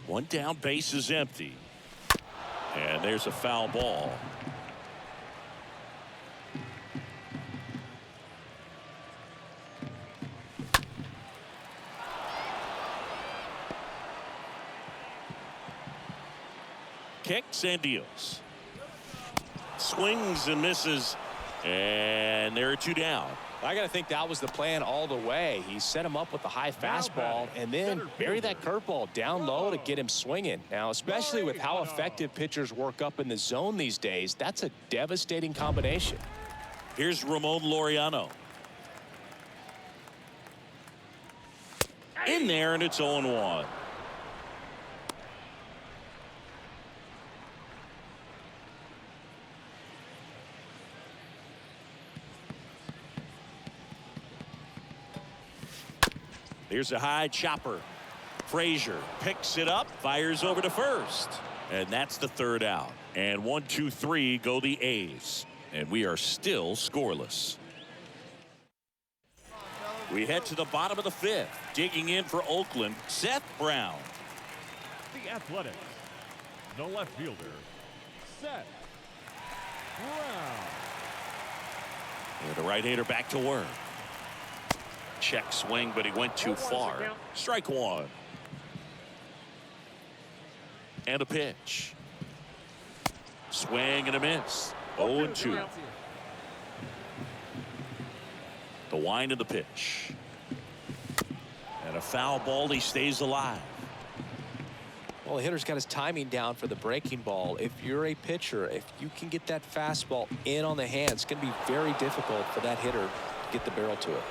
One down, base is empty. And there's a foul ball. Kicks and deals. Swings and misses. And there are 2 down. I got to think that was the plan all the way. He set him up with the high fastball and then bury that curveball down low to get him swinging. Now, especially with how effective pitchers work up in the zone these days, that's a devastating combination. Here's Ramon Laureano. In there, and it's 0-1. Here's a high chopper. Frazier picks it up, fires over to first. And that's the 3rd out. And 1, 2, 3 go the A's. And we are still scoreless. We head to the bottom of the 5th. Digging in for Oakland, Seth Brown. The Athletics, the left fielder, Seth Brown. And the right-hander back to work. Check swing, but he went too far. Strike one. And a pitch. Swing and a miss. 0-2. The wind of the pitch. And a foul ball. He stays alive. Well, the hitter's got his timing down for the breaking ball. If you're a pitcher, if you can get that fastball in on the hand, it's going to be very difficult for that hitter to get the barrel to it.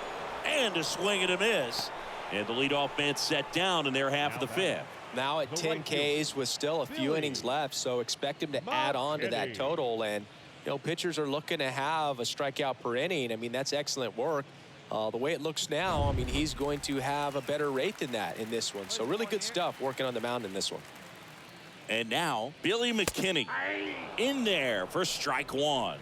And a swing and a miss. And the leadoff man set down in their half of the fifth. Now at 10 Ks with still a few innings left, so expect him to add on to that total. And, you know, pitchers are looking to have a strikeout per inning. I mean, that's excellent work. The way it looks now, I mean, he's going to have a better rate than that in this one. So really good stuff working on the mound in this one. And now Billy McKinney in there for strike one.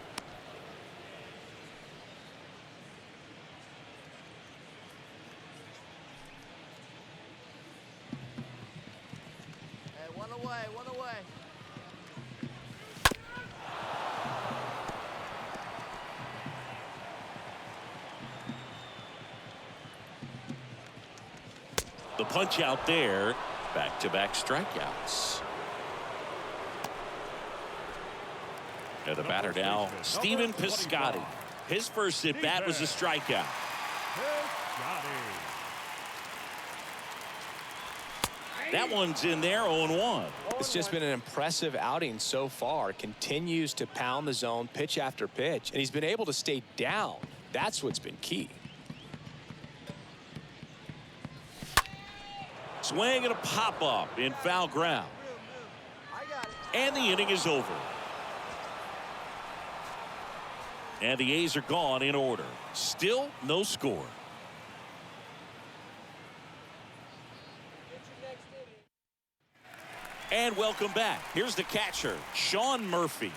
Hey, one away, one away. The punch out there. Back-to-back strikeouts. And the batter now, Stephen Piscotty. His first at-bat was a strikeout. That one's in there, 0-1. It's just been an impressive outing so far. Continues to pound the zone pitch after pitch, and he's been able to stay down. That's what's been key. Swing and a pop-up in foul ground. And the inning is over. And the A's are gone in order. Still no score. And welcome back. Here's the catcher, Sean Murphy.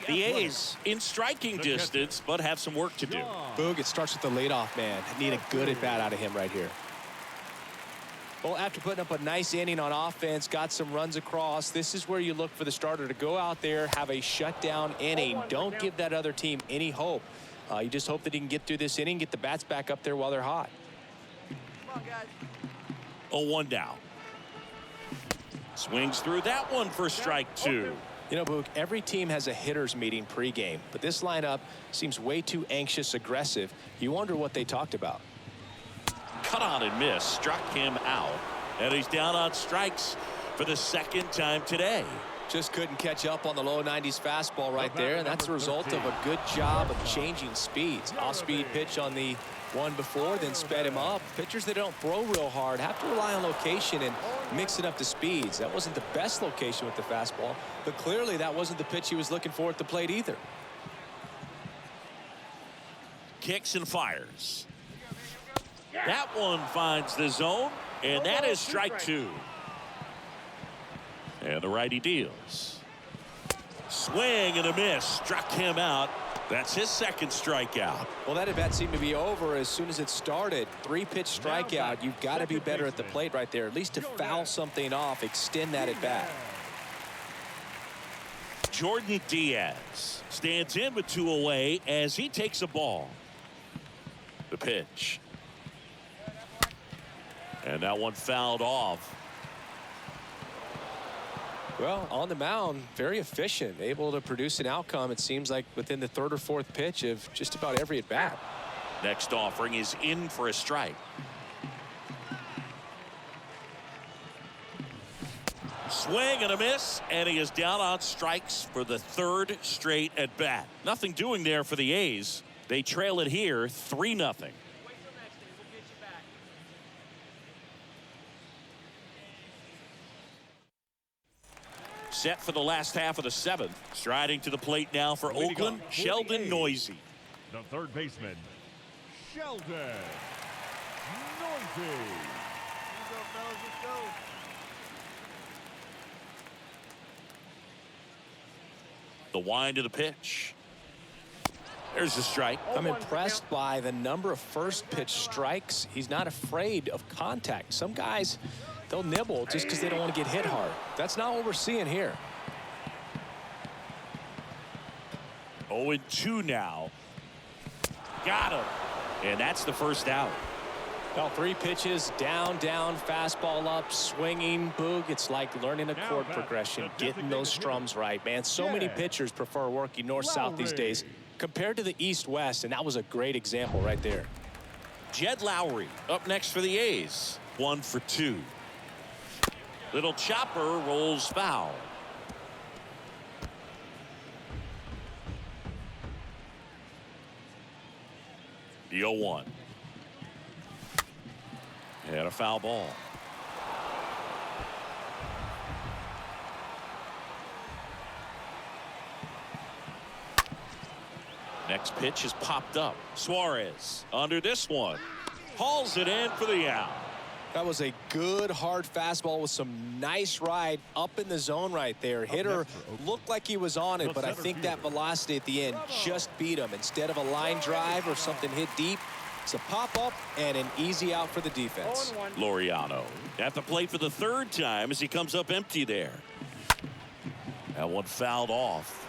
The A's in striking distance, but have some work to do. Boog, it starts with the leadoff man. Need a good at-bat out of him right here. Well, after putting up a nice inning on offense, got some runs across, this is where you look for the starter to go out there, have a shutdown inning. Don't give that other team any hope. You just hope that he can get through this inning, get the bats back up there while they're hot. Come on, guys. 0-1 down. Swings through that one for strike two. You know, Boog, every team has a hitters meeting pregame, but this lineup seems way too anxious, aggressive. You wonder what they talked about. Cut on and miss, struck him out, and he's down on strikes for the second time today. Just couldn't catch up on the low 90s fastball right there, and that's a result of a good job of changing speeds. Off-speed pitch on the one before, then sped him up. Pitchers that don't throw real hard have to rely on location and mix it up to speeds. That wasn't the best location with the fastball, but clearly that wasn't the pitch he was looking for at the plate either. Kicks and fires. That one finds the zone, and that is strike two. And the righty deals. Swing and a miss. Struck him out. That's his second strikeout. Well, that at-bat seemed to be over as soon as it started. 3-pitch strikeout. You've got to be better at the plate right there, at least to foul something off, extend that at-bat. Jordan Diaz stands in with 2 away as he takes a ball. The pitch. And that one fouled off. Well, on the mound, very efficient, able to produce an outcome, it seems like, within the 3rd or 4th pitch of just about every at-bat. Next offering is in for a strike. Swing and a miss, and he is down on strikes for the 3rd straight at-bat. Nothing doing there for the A's. They trail it here 3-0. Set for the last half of the 7th. Striding to the plate now for Oakland, Sheldon Noisy. The third baseman, Sheldon Noisy. The wind of the pitch. There's a strike. I'm impressed by the number of first pitch strikes. He's not afraid of contact. Some guys, they'll nibble just because they don't want to get hit hard. That's not what we're seeing here. 0-2 now. Got him. And that's the first out. Well, 3 pitches, down, fastball up, swinging, boog. It's like learning a chord progression, getting those strums right, man. So many pitchers prefer working north-south these days compared to the east-west, and that was a great example right there. Jed Lowry up next for the A's. 1 for 2. Little chopper rolls foul. The 0-1. And a foul ball. Next pitch is popped up. Suarez under this one. Hauls it in for the out. That was a good hard fastball with some nice ride up in the zone right there. Hitter looked like he was on it, but I think that velocity at the end just beat him. Instead of a line drive or something hit deep, it's a pop-up and an easy out for the defense. Laureano at the plate for the 3rd time as he comes up empty there. That one fouled off.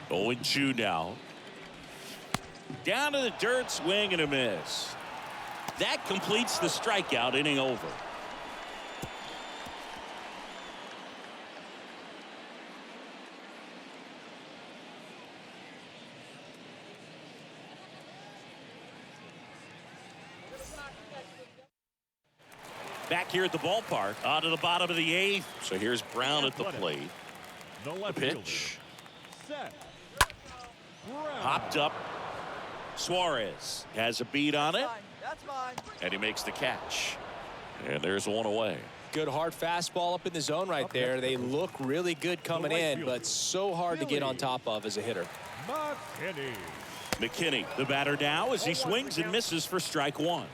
0-2 now. Down to the dirt, swing and a miss. That completes the strikeout, inning over. Back here at the ballpark, on to the bottom of the 8th. So here's Brown at the plate. The pitch. Hopped up. Suarez has a beat on it. That's fine. And he makes the catch. And there's one away. Good hard fastball up in the zone right there. They look really good coming in, but so hard to get on top of as a hitter. McKinney, the batter now as he swings and misses for strike 1.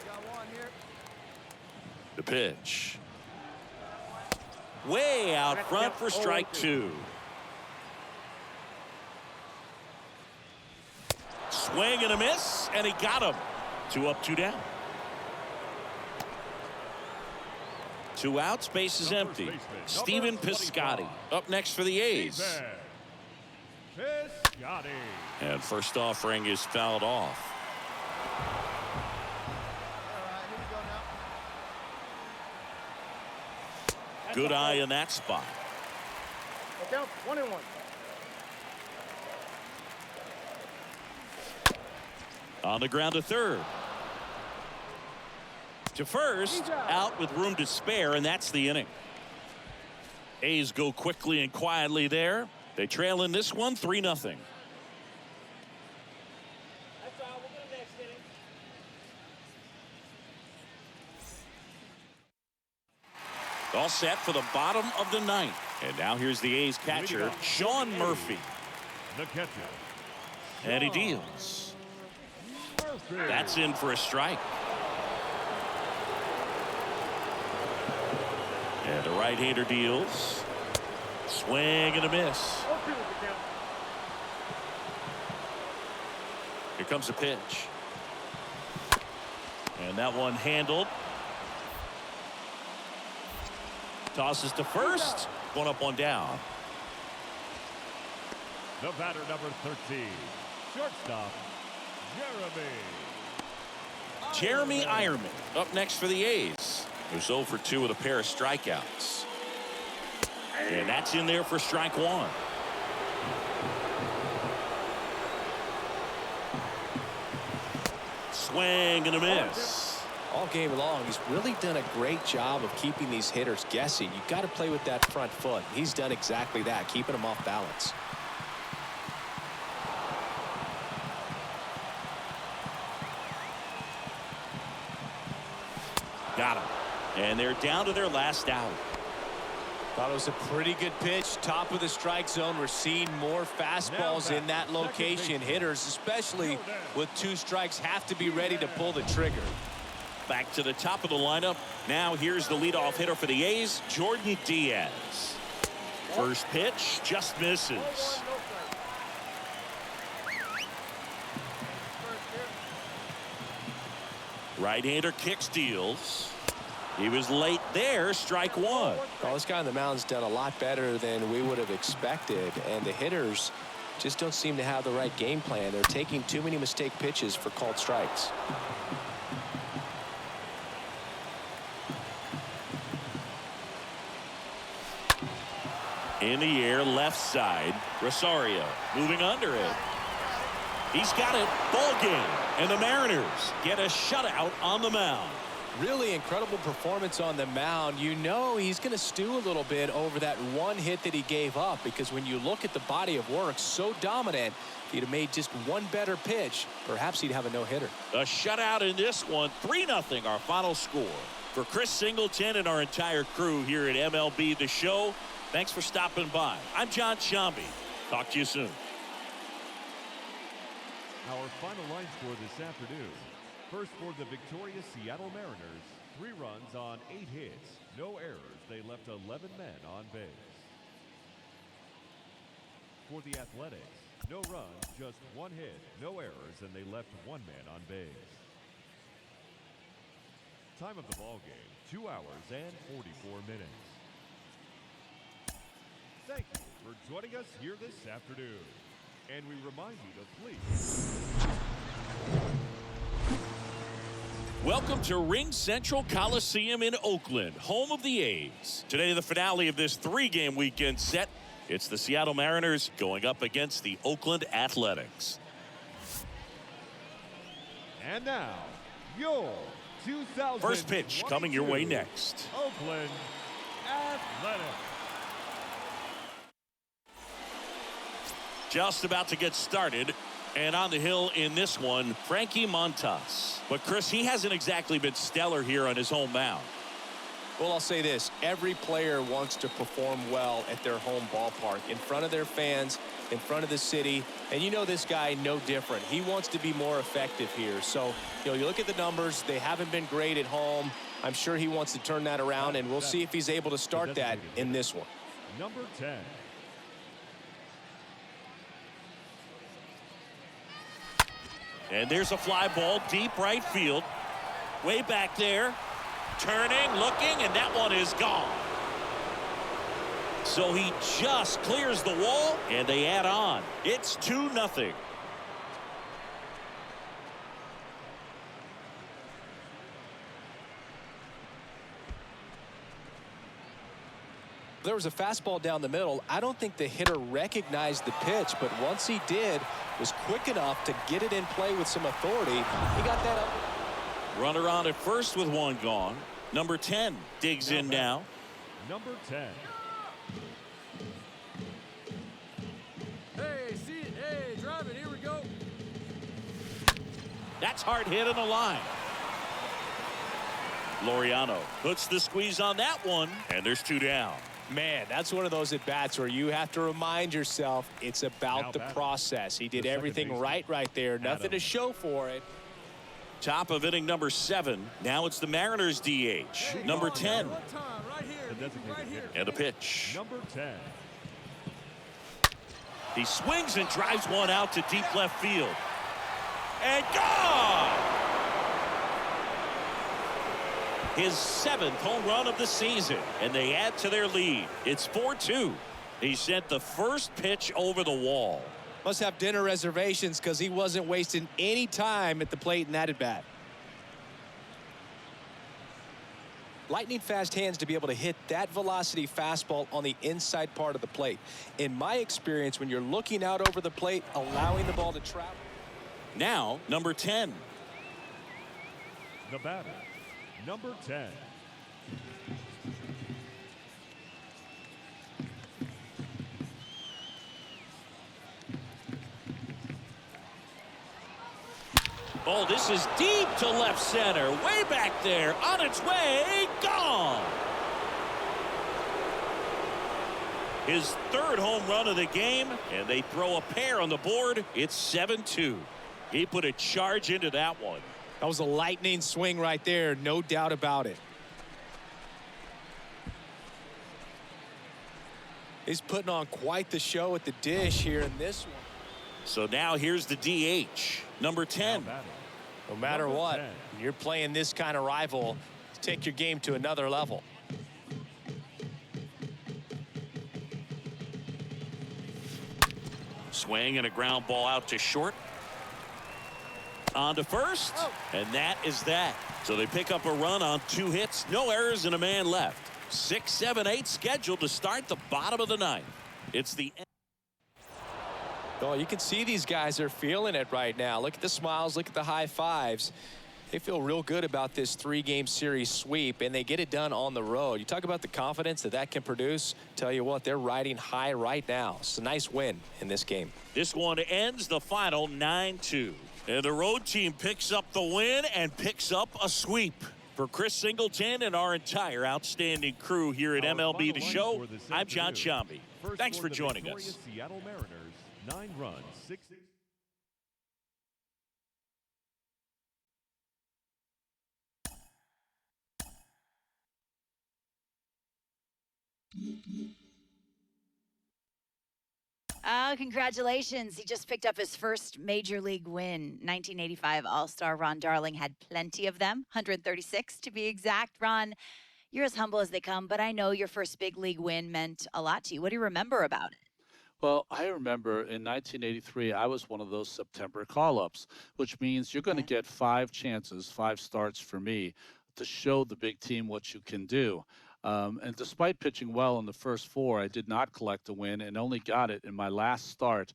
The pitch. Way out front for strike 2. Swing and a miss, and he got him. 2 up, 2 down. 2 outs, base is empty. Steven Piscotty up next for the A's. And first offering is fouled off. Good eye in that spot. Down 1-1. On the ground to 3rd. To 1st, out with room to spare, and that's the inning. A's go quickly and quietly there. They trail in this one 3-0. All set for the bottom of the 9th. And now here's the A's catcher, Sean Murphy. The catcher. And he deals. That's in for a strike. And the right-hander deals. Swing and a miss. Here comes a pitch. And that one handled. Tosses to 1st. 1 up, 1 down. The batter, number 13, shortstop, Jeremy Ironman up next for the A's, who's 0 for 2 with a pair of strikeouts. And that's in there for strike 1. Swing and a miss. All game long, he's really done a great job of keeping these hitters guessing. You've got to play with that front foot. He's done exactly that, keeping them off balance. Got him. And they're down to their last out. Thought it was a pretty good pitch. Top of the strike zone. We're seeing more fastballs in that location. Hitters, especially with 2 strikes, have to be ready to pull the trigger. Back to the top of the lineup. Now here's the leadoff hitter for the A's, Jordan Diaz. First pitch just misses. Right-hander kicks, deals. He was late there, strike 1. Well, this guy on the mound's done a lot better than we would have expected, and the hitters just don't seem to have the right game plan. They're taking too many mistake pitches for called strikes. In the air, left side. Rosario moving under it. He's got it. Ball game. And the Mariners get a shutout on the mound. Really incredible performance on the mound. You know he's going to stew a little bit over that one hit that he gave up, because when you look at the body of work, so dominant, if he'd have made just one better pitch, perhaps he'd have a no-hitter. A shutout in this one. 3-0 our final score. For Chris Singleton and our entire crew here at MLB The Show, thanks for stopping by. I'm John Shambi. Talk to you soon. Our final line score this afternoon. First for the victorious Seattle Mariners, 3 runs on 8 hits, no errors. They left 11 men on base. For the Athletics, no runs, just 1 hit, no errors, and they left 1 man on base. Time of the ball game, 2 hours and 44 minutes. Thank you for joining us here this afternoon. And we remind you to please. Welcome to Ring Central Coliseum in Oakland, home of the A's. Today, the finale of this 3-game weekend set. It's the Seattle Mariners going up against the Oakland Athletics. And now, your 2000 First pitch coming your way next. Oakland Athletics. Just about to get started. And on the hill in this one, Frankie Montas. But Chris, he hasn't exactly been stellar here on his home mound. Well, I'll say this. Every player wants to perform well at their home ballpark, in front of their fans, in front of the city. And you know this guy no different. He wants to be more effective here. So, you look at the numbers. They haven't been great at home. I'm sure he wants to turn that around, and we'll see if he's able to start that in this one. Number 10. And there's a fly ball deep right field. Way back there. Turning, looking, and that one is gone. So he just clears the wall, and they add on. It's 2-0. There was a fastball down the middle. I don't think the hitter recognized the pitch, but once he did, was quick enough to get it in play with some authority. He got that up. Runner on at first with 1 gone. Number 10 digs in now. Number 10. Hey, see it. Hey, drive it. Here we go. That's hard hit in the line. Laureano puts the squeeze on that one, and there's 2 down. Man, that's one of those at-bats where you have to remind yourself it's about the process. He did everything right there. Nothing to show for it. Top of inning number 7. Now it's the Mariners DH. Number 10. And a pitch. Number 10. He swings and drives one out to deep left field. And gone! His 7th home run of the season, and they add to their lead. It's 4-2. He sent the first pitch over the wall. Must have dinner reservations because he wasn't wasting any time at the plate in that at-bat. Lightning fast hands to be able to hit that velocity fastball on the inside part of the plate. In my experience, when you're looking out over the plate, allowing the ball to travel. Now, number 10. The batter, number 10. Oh, this is deep to left center. Way back there. On its way. Gone. His 3rd home run of the game, and they throw a pair on the board. It's 7-2. He put a charge into that one. That was a lightning swing right there. No doubt about it. He's putting on quite the show at the dish here in this one. So now here's the DH, number 10. No matter what, you're playing this kind of rival, take your game to another level. Swing and a ground ball out to short. On to first, and that is that. So they pick up a run on 2 hits, no errors, and a man left. 6, 7, 8 scheduled to start the bottom of the 9th. It's the end. Oh, you can see these guys are feeling it right now. Look at the smiles, look at the high fives. They feel real good about this 3-game series sweep, and they get it done on the road. You talk about the confidence that can produce. Tell you what, they're riding high right now. It's a nice win in this game. This one ends the final 9-2. And the road team picks up the win and picks up a sweep. For Chris Singleton and our entire outstanding crew here at MLB The Show, I'm John Shambi. Thanks for joining us. Seattle Mariners, 9 runs, 6. Oh, congratulations. He just picked up his first major league win. 1985 All-Star Ron Darling had plenty of them, 136 to be exact. Ron, you're as humble as they come, but I know your first big league win meant a lot to you. What do you remember about it? Well, I remember in 1983, I was one of those September call-ups, which means you're going to get 5 chances, 5 starts for me to show the big team what you can do. And despite pitching well in the first 4, I did not collect a win and only got it in my last start,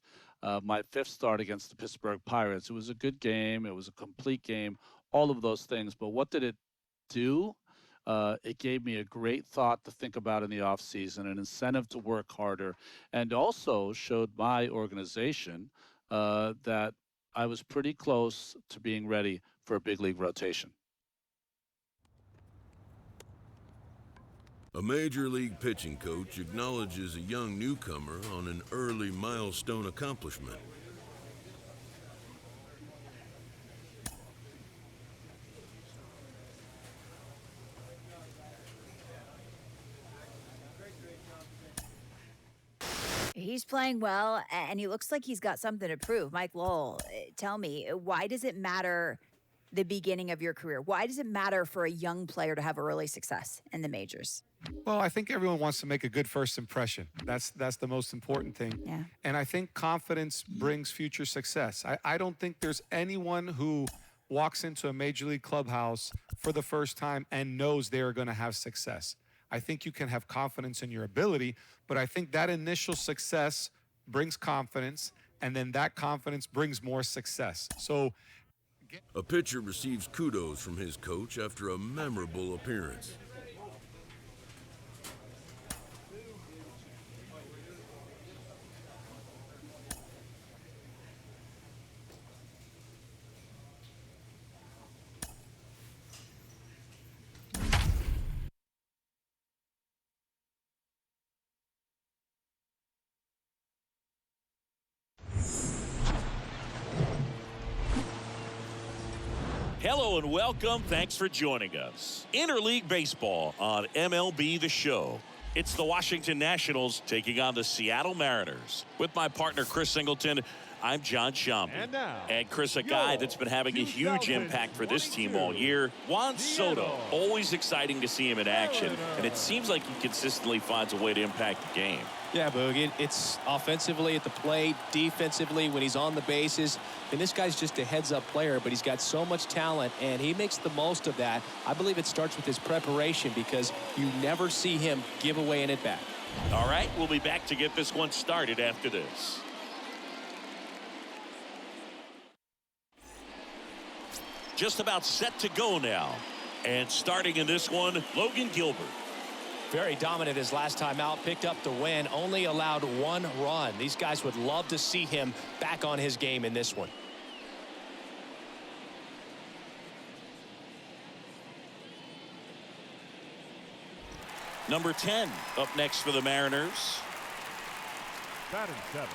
my 5th start against the Pittsburgh Pirates. It was a good game. It was a complete game, all of those things. But what did it do? It gave me a great thought to think about in the offseason, an incentive to work harder, and also showed my organization that I was pretty close to being ready for a big league rotation. A major league pitching coach acknowledges a young newcomer on an early milestone accomplishment. He's playing well, and he looks like he's got something to prove. Mike Lowell, tell me, why does it matter the beginning of your career? Why does it matter for a young player to have early success in the majors? Well, I think everyone wants to make a good first impression. That's the most important thing. Yeah. And I think confidence brings future success. I don't think there's anyone who walks into a major league clubhouse for the first time and knows they're going to have success. I think you can have confidence in your ability, but I think that initial success brings confidence, and then that confidence brings more success. So a pitcher receives kudos from his coach after a memorable appearance. Hello and welcome. Thanks for joining us. Interleague Baseball on MLB The Show. It's the Washington Nationals taking on the Seattle Mariners. With my partner, Chris Singleton, I'm John Shambi. And Chris, a guy that's been having a huge impact for this team all year, Juan Soto. Always exciting to see him in action, and it seems like he consistently finds a way to impact the game. Yeah, Boog, it's offensively at the plate, defensively when he's on the bases. And this guy's just a heads-up player, but he's got so much talent, and he makes the most of that. I believe it starts with his preparation because you never see him give away an at-bat. All right, we'll be back to get this one started after this. Just about set to go now. And starting in this one, Logan Gilbert. Very dominant his last time out, picked up the win, only allowed 1 run. These guys would love to see him back on his game in this one. Number 10 up next for the Mariners. Batting 7,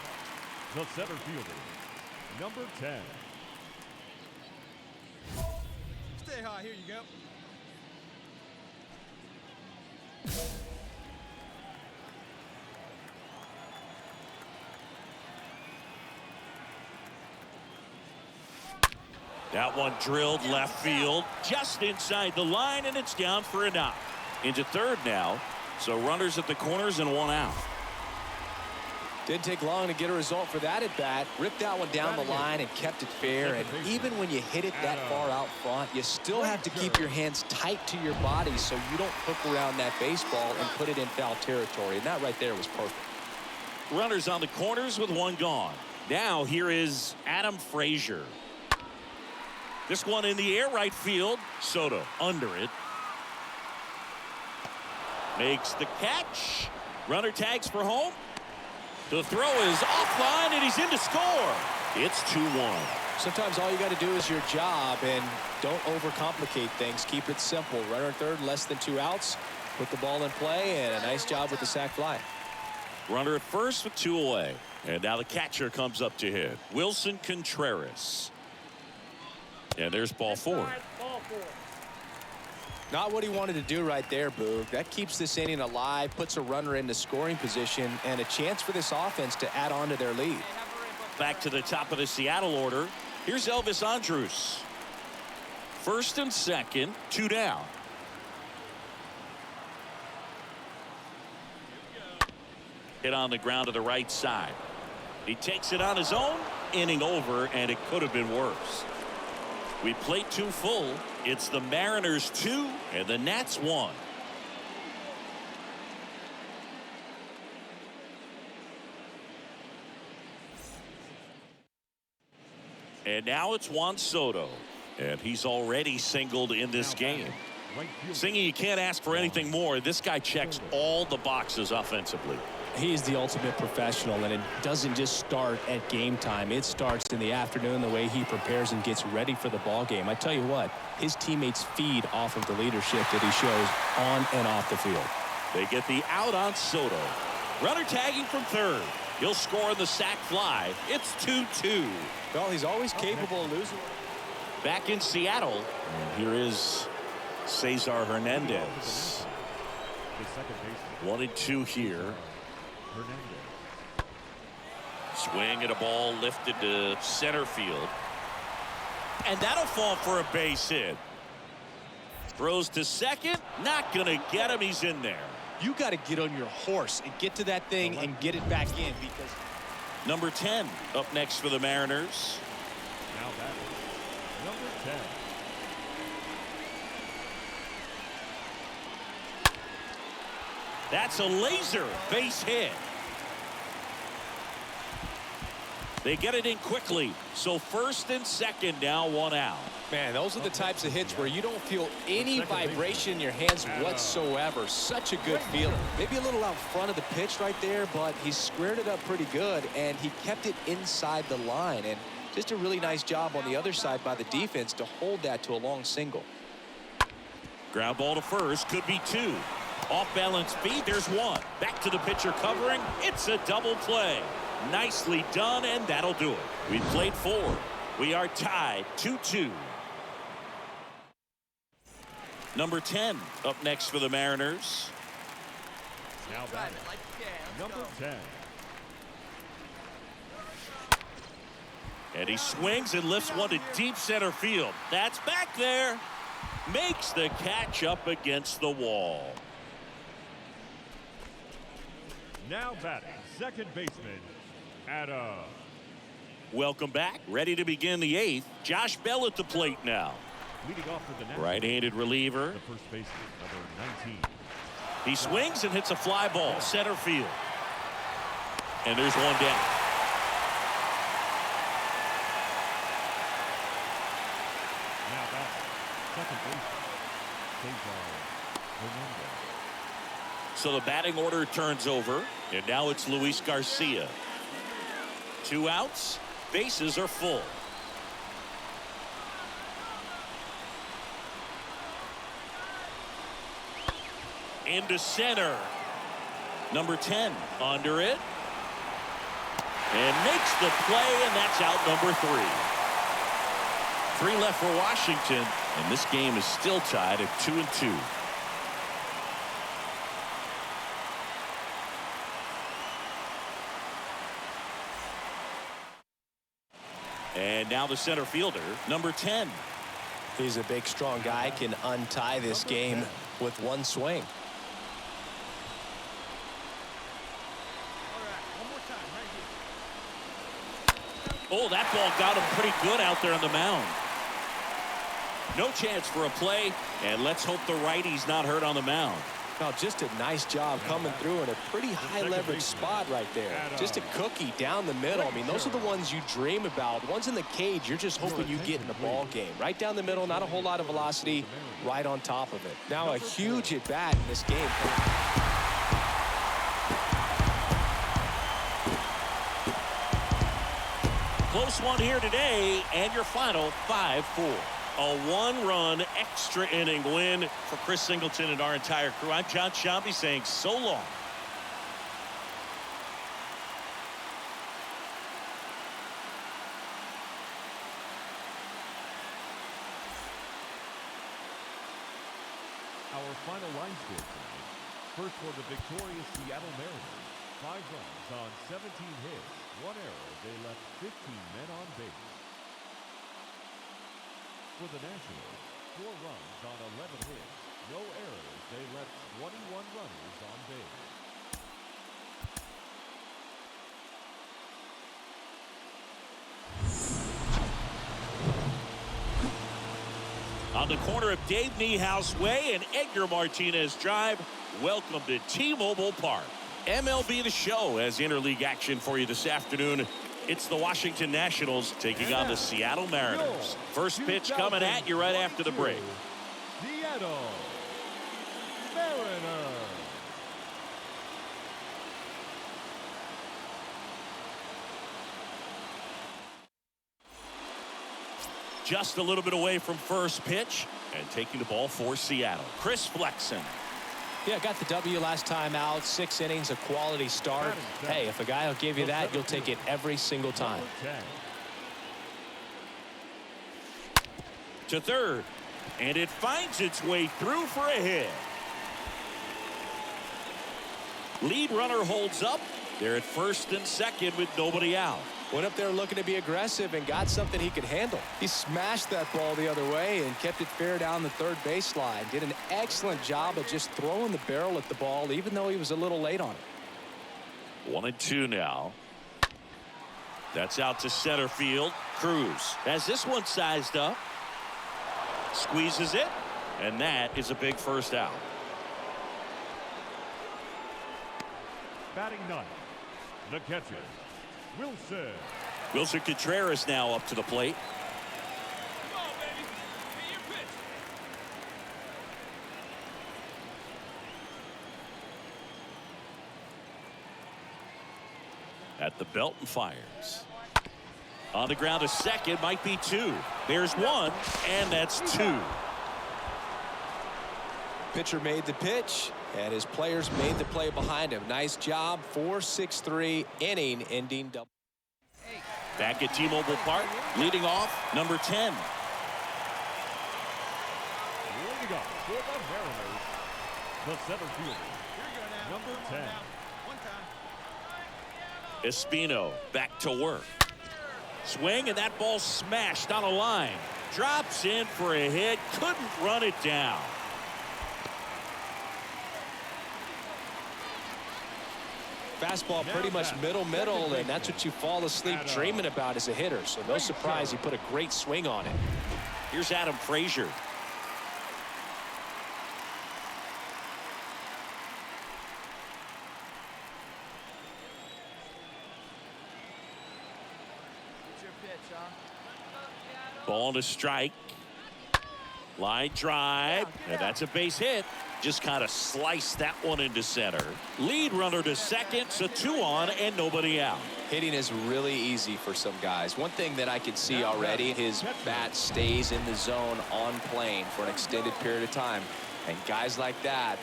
the center fielder, number 10. Stay high, here you go. That one drilled left field, just inside the line, and it's down for a knock. Into third now, so runners at the corners and 1 out. Didn't take long to get a result for that at bat. Ripped that one down the line and kept it fair. And even when you hit it that far out front, you still have to keep your hands tight to your body so you don't hook around that baseball and put it in foul territory. And that right there was perfect. Runners on the corners with one gone. Now here is Adam Frazier. This one in the air, right field. Soto under it. Makes the catch. Runner tags for home. The throw is offline, and he's in to score. It's 2-1. Sometimes all you got to do is your job, and don't overcomplicate things. Keep it simple. Runner at third, less than 2 outs. Put the ball in play, and a nice job with the sac fly. Runner at first with 2 away. And now the catcher comes up to hit. Wilson Contreras. And there's ball 4. Not what he wanted to do right there, Boog. That keeps this inning alive, puts a runner into scoring position, and a chance for this offense to add on to their lead. Back to the top of the Seattle order. Here's Elvis Andrus. First and second, 2 down. Hit on the ground to the right side. He takes it on his own. Inning over, and it could have been worse. We played 2 full. It's the Mariners 2 and the Nats 1. And now it's Juan Soto. And he's already singled in this game. Singy, you can't ask for anything more. This guy checks all the boxes offensively. He's the ultimate professional, and it doesn't just start at game time. It starts in the afternoon, the way he prepares and gets ready for the ball game. I tell you what, his teammates feed off of the leadership that he shows on and off the field. They get the out on Soto. Runner tagging from third. He'll score on the sac fly. It's 2-2. Well, he's always capable of losing. Back in Seattle, and here is Cesar Hernandez. 1-2 here. Swing at a ball lifted to center field. And that'll fall for a base hit. Throws to second. Not going to get him. He's in there. You got to get on your horse and get to that thing and get it back in, because number 10 up next for the Mariners. Now that is number 10. That's a laser base hit. They get it in quickly. So first and second now, 1 out. Man, those are the types of hits where you don't feel any vibration in your hands whatsoever. Such a good feeling. Maybe a little out front of the pitch right there, but he squared it up pretty good, and he kept it inside the line. And just a really nice job on the other side by the defense to hold that to a long single. Ground ball to first. Could be 2. Off balance feed. There's 1. Back to the pitcher covering. It's a double play. Nicely done, and that'll do it. We played 4. We are tied 2-2. Number 10 up next for the Mariners. Now batting, number 10. And he swings and lifts one to deep center field. That's back there. Makes the catch up against the wall. Now batting, second baseman, Adam. Welcome back. Ready to begin the 8th. Josh Bell at the plate now. Leading off for the Nationals, right-handed reliever. the first baseman, number 19. He swings and hits a fly ball, center field. And there's 1 down. Now batting, second baseman, Cesar Hernandez. So the batting order turns over, and now it's Luis Garcia. 2 outs, bases are full. Into center. Number 10 under it. And makes the play, and that's out number 3. 3 left for Washington, and this game is still tied at 2-2. And now the center fielder, number 10. He's a big, strong guy, can untie this game with 1 swing. All right, one more time, right Oh, that ball got him pretty good out there on the mound. No chance for a play, and let's hope the righty's not hurt on the mound. Now, just a nice job coming through in a pretty high leverage spot right there. Just a cookie down the middle. I mean, those are the ones you dream about. Ones in the cage, you're just hoping you get in the ball game. Right down the middle, not a whole lot of velocity, right on top of it. Now, a huge at bat in this game. Close one here today, and your final 5-4. A one-run extra inning win for Chris Singleton and our entire crew. I'm John Shambi saying so long. Our final line score tonight. First for the victorious Seattle Mariners. 5 runs on 17 hits. 1 error. They left 15 men on base. For the Nationals, 4 runs on 11 hits. No errors. They left 21 runners on base. On the corner of Dave Niehaus Way and Edgar Martinez Drive, welcome to T-Mobile Park. MLB The Show has interleague action for you this afternoon. It's the Washington Nationals taking on the Seattle Mariners. First pitch coming at you right after the break. Seattle Mariners. Just a little bit away from first pitch and taking the ball for Seattle. Chris Flexen. Yeah, got the W last time out. 6 innings, a quality start. Hey, if a guy will give you that, you'll take it every single time. To third, and it finds its way through for a hit. Lead runner holds up. They're at first and second with nobody out. Went up there looking to be aggressive and got something he could handle. He smashed that ball the other way and kept it fair down the third baseline. Did an excellent job of just throwing the barrel at the ball, even though he was a little late on it. 1-2 now. That's out to center field. Cruz has this one sized up. Squeezes it, and that is a big first out. Batting ninth, the catcher, Wilson Contreras now up to the plate. Come on, baby. Get your pitch. At the belt and fires. On the ground to second, might be 2. There's 1, and that's 2. Pitcher made the pitch, and his players made the play behind him. Nice job. 4-6-3 inning ending double. Back at T-Mobile Park, leading off, number 10. leading off for the Mariners, the center fielder, number 10. Espino back to work. Swing, and that ball smashed on a line. Drops in for a hit, couldn't run it down. Fastball pretty much middle, and that's what you fall asleep dreaming about as a hitter. So no surprise he put a great swing on it. Here's Adam Frazier. Ball to strike. Line drive, and that's a base hit. Just kind of sliced that one into center. Lead runner to second, so 2 on and nobody out. Hitting is really easy for some guys. One thing that I can see already, his bat stays in the zone on plane for an extended period of time. And guys like that,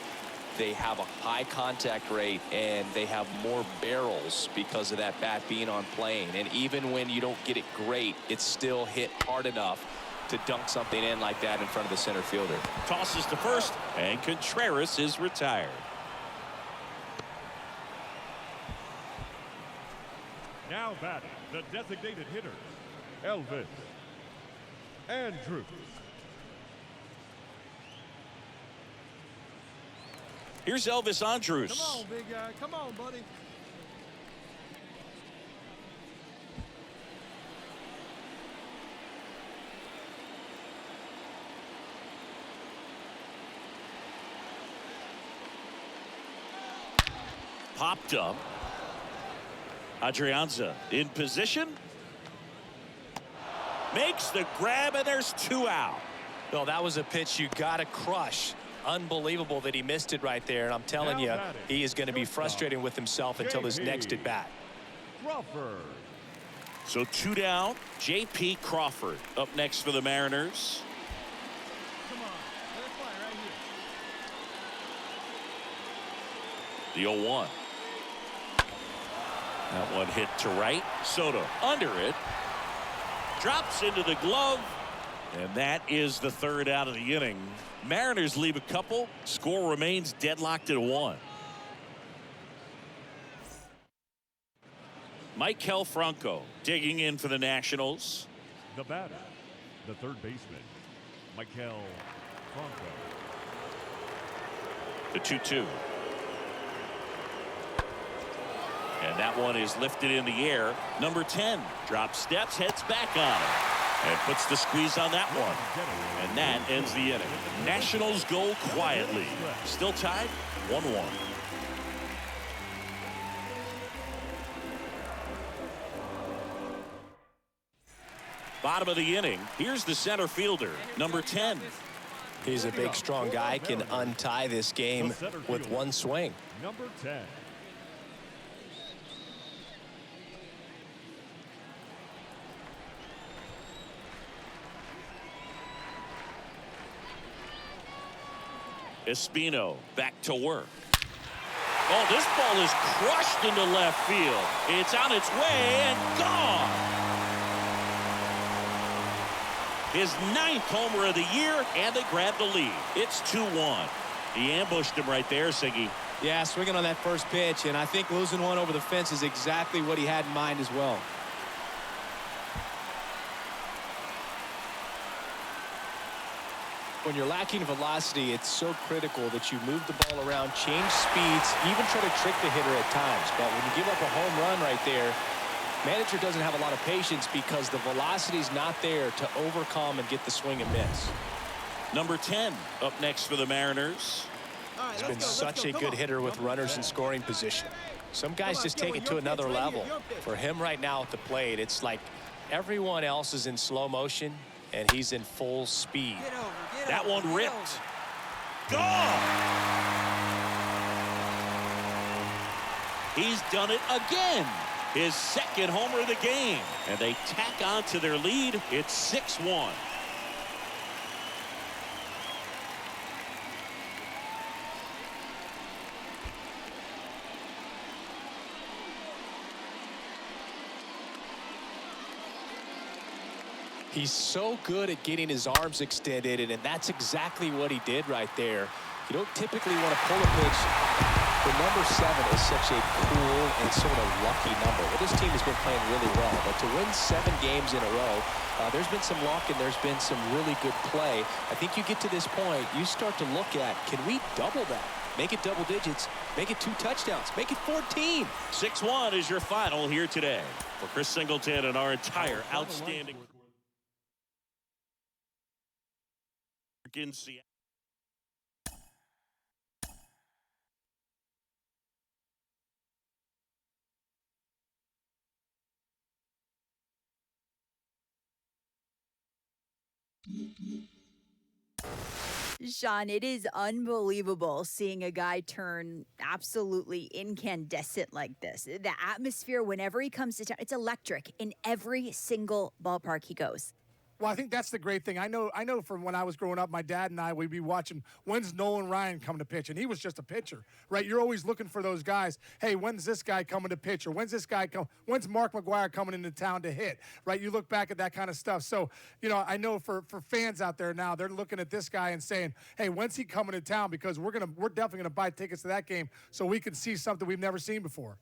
they have a high contact rate and they have more barrels because of that bat being on plane. And even when you don't get it great, it's still hit hard enough to dunk something in like that in front of the center fielder. Tosses to first, and Contreras is retired. Now batting, the designated hitters, Elvis Andrus. Here's Elvis Andrus. Come on, big guy. Come on, buddy. Popped up. Adrianza in position. Makes the grab, and there's 2 out. Well, that was a pitch you got to crush. Unbelievable that he missed it right there. And I'm telling you, he is going to be frustrated with himself until his next at bat. Crawford. So 2 down. J.P. Crawford up next for the Mariners. Come on. Let it fly right The here. 0-1. That one hit to right. Soto under it. Drops into the glove. And that is the 3rd out of the inning. Mariners leave a couple. Score remains deadlocked at 1. Maikel Franco digging in for the Nationals. The batter, the third baseman, Maikel Franco. The 2-2. And that one is lifted in the air. Number 10 drops steps, heads back on it. And puts the squeeze on that one. And that ends the inning. Nationals go quietly. Still tied 1-1. Bottom of the inning. Here's the center fielder, number 10. He's a big, strong guy, can untie this game with one swing. Number 10. Espino back to work. Oh, this ball is crushed into left field. It's on its way and gone. His 9th homer of the year, and they grab the lead. It's 2-1. He ambushed him right there, Siggy. Yeah, swinging on that first pitch, and I think losing one over the fence is exactly what he had in mind as well. When you're lacking velocity, it's so critical that you move the ball around, change speeds, even try to trick the hitter at times. But when you give up a home run right there, manager doesn't have a lot of patience because the velocity's not there to overcome and get the swing and miss. Number 10 up next for the Mariners. He's been such a good hitter with runners in scoring position. Some guys just take it to another level. For him right now at the plate, it's like everyone else is in slow motion and he's in full speed. That one ripped. Gone! He's done it again. His 2nd homer of the game. And they tack on to their lead. It's 6-1. He's so good at getting his arms extended, and that's exactly what he did right there. You don't typically want to pull a pitch. The number 7 is such a cool and sort of lucky number. Well, this team has been playing really well, but to win 7 games in a row, there's been some luck and there's been some really good play. I think you get to this point, you start to look at, can we double that? Make it double digits, make it 2 touchdowns, make it 14. 6-1 is your final here today. For Chris Singleton and our entire outstanding in Seattle. Sean, it is unbelievable seeing a guy turn absolutely incandescent like this. The atmosphere, whenever he comes to town, it's electric in every single ballpark he goes. Well, I think that's the great thing. I know from when I was growing up, my dad and I, we'd be watching, when's Nolan Ryan coming to pitch? And he was just a pitcher, right? You're always looking for those guys. Hey, when's this guy coming to pitch? Or when's this guy when's Mark McGwire coming into town to hit, right? You look back at that kind of stuff. So, I know for fans out there now, they're looking at this guy and saying, hey, when's he coming to town? Because we're definitely going to buy tickets to that game so we can see something we've never seen before.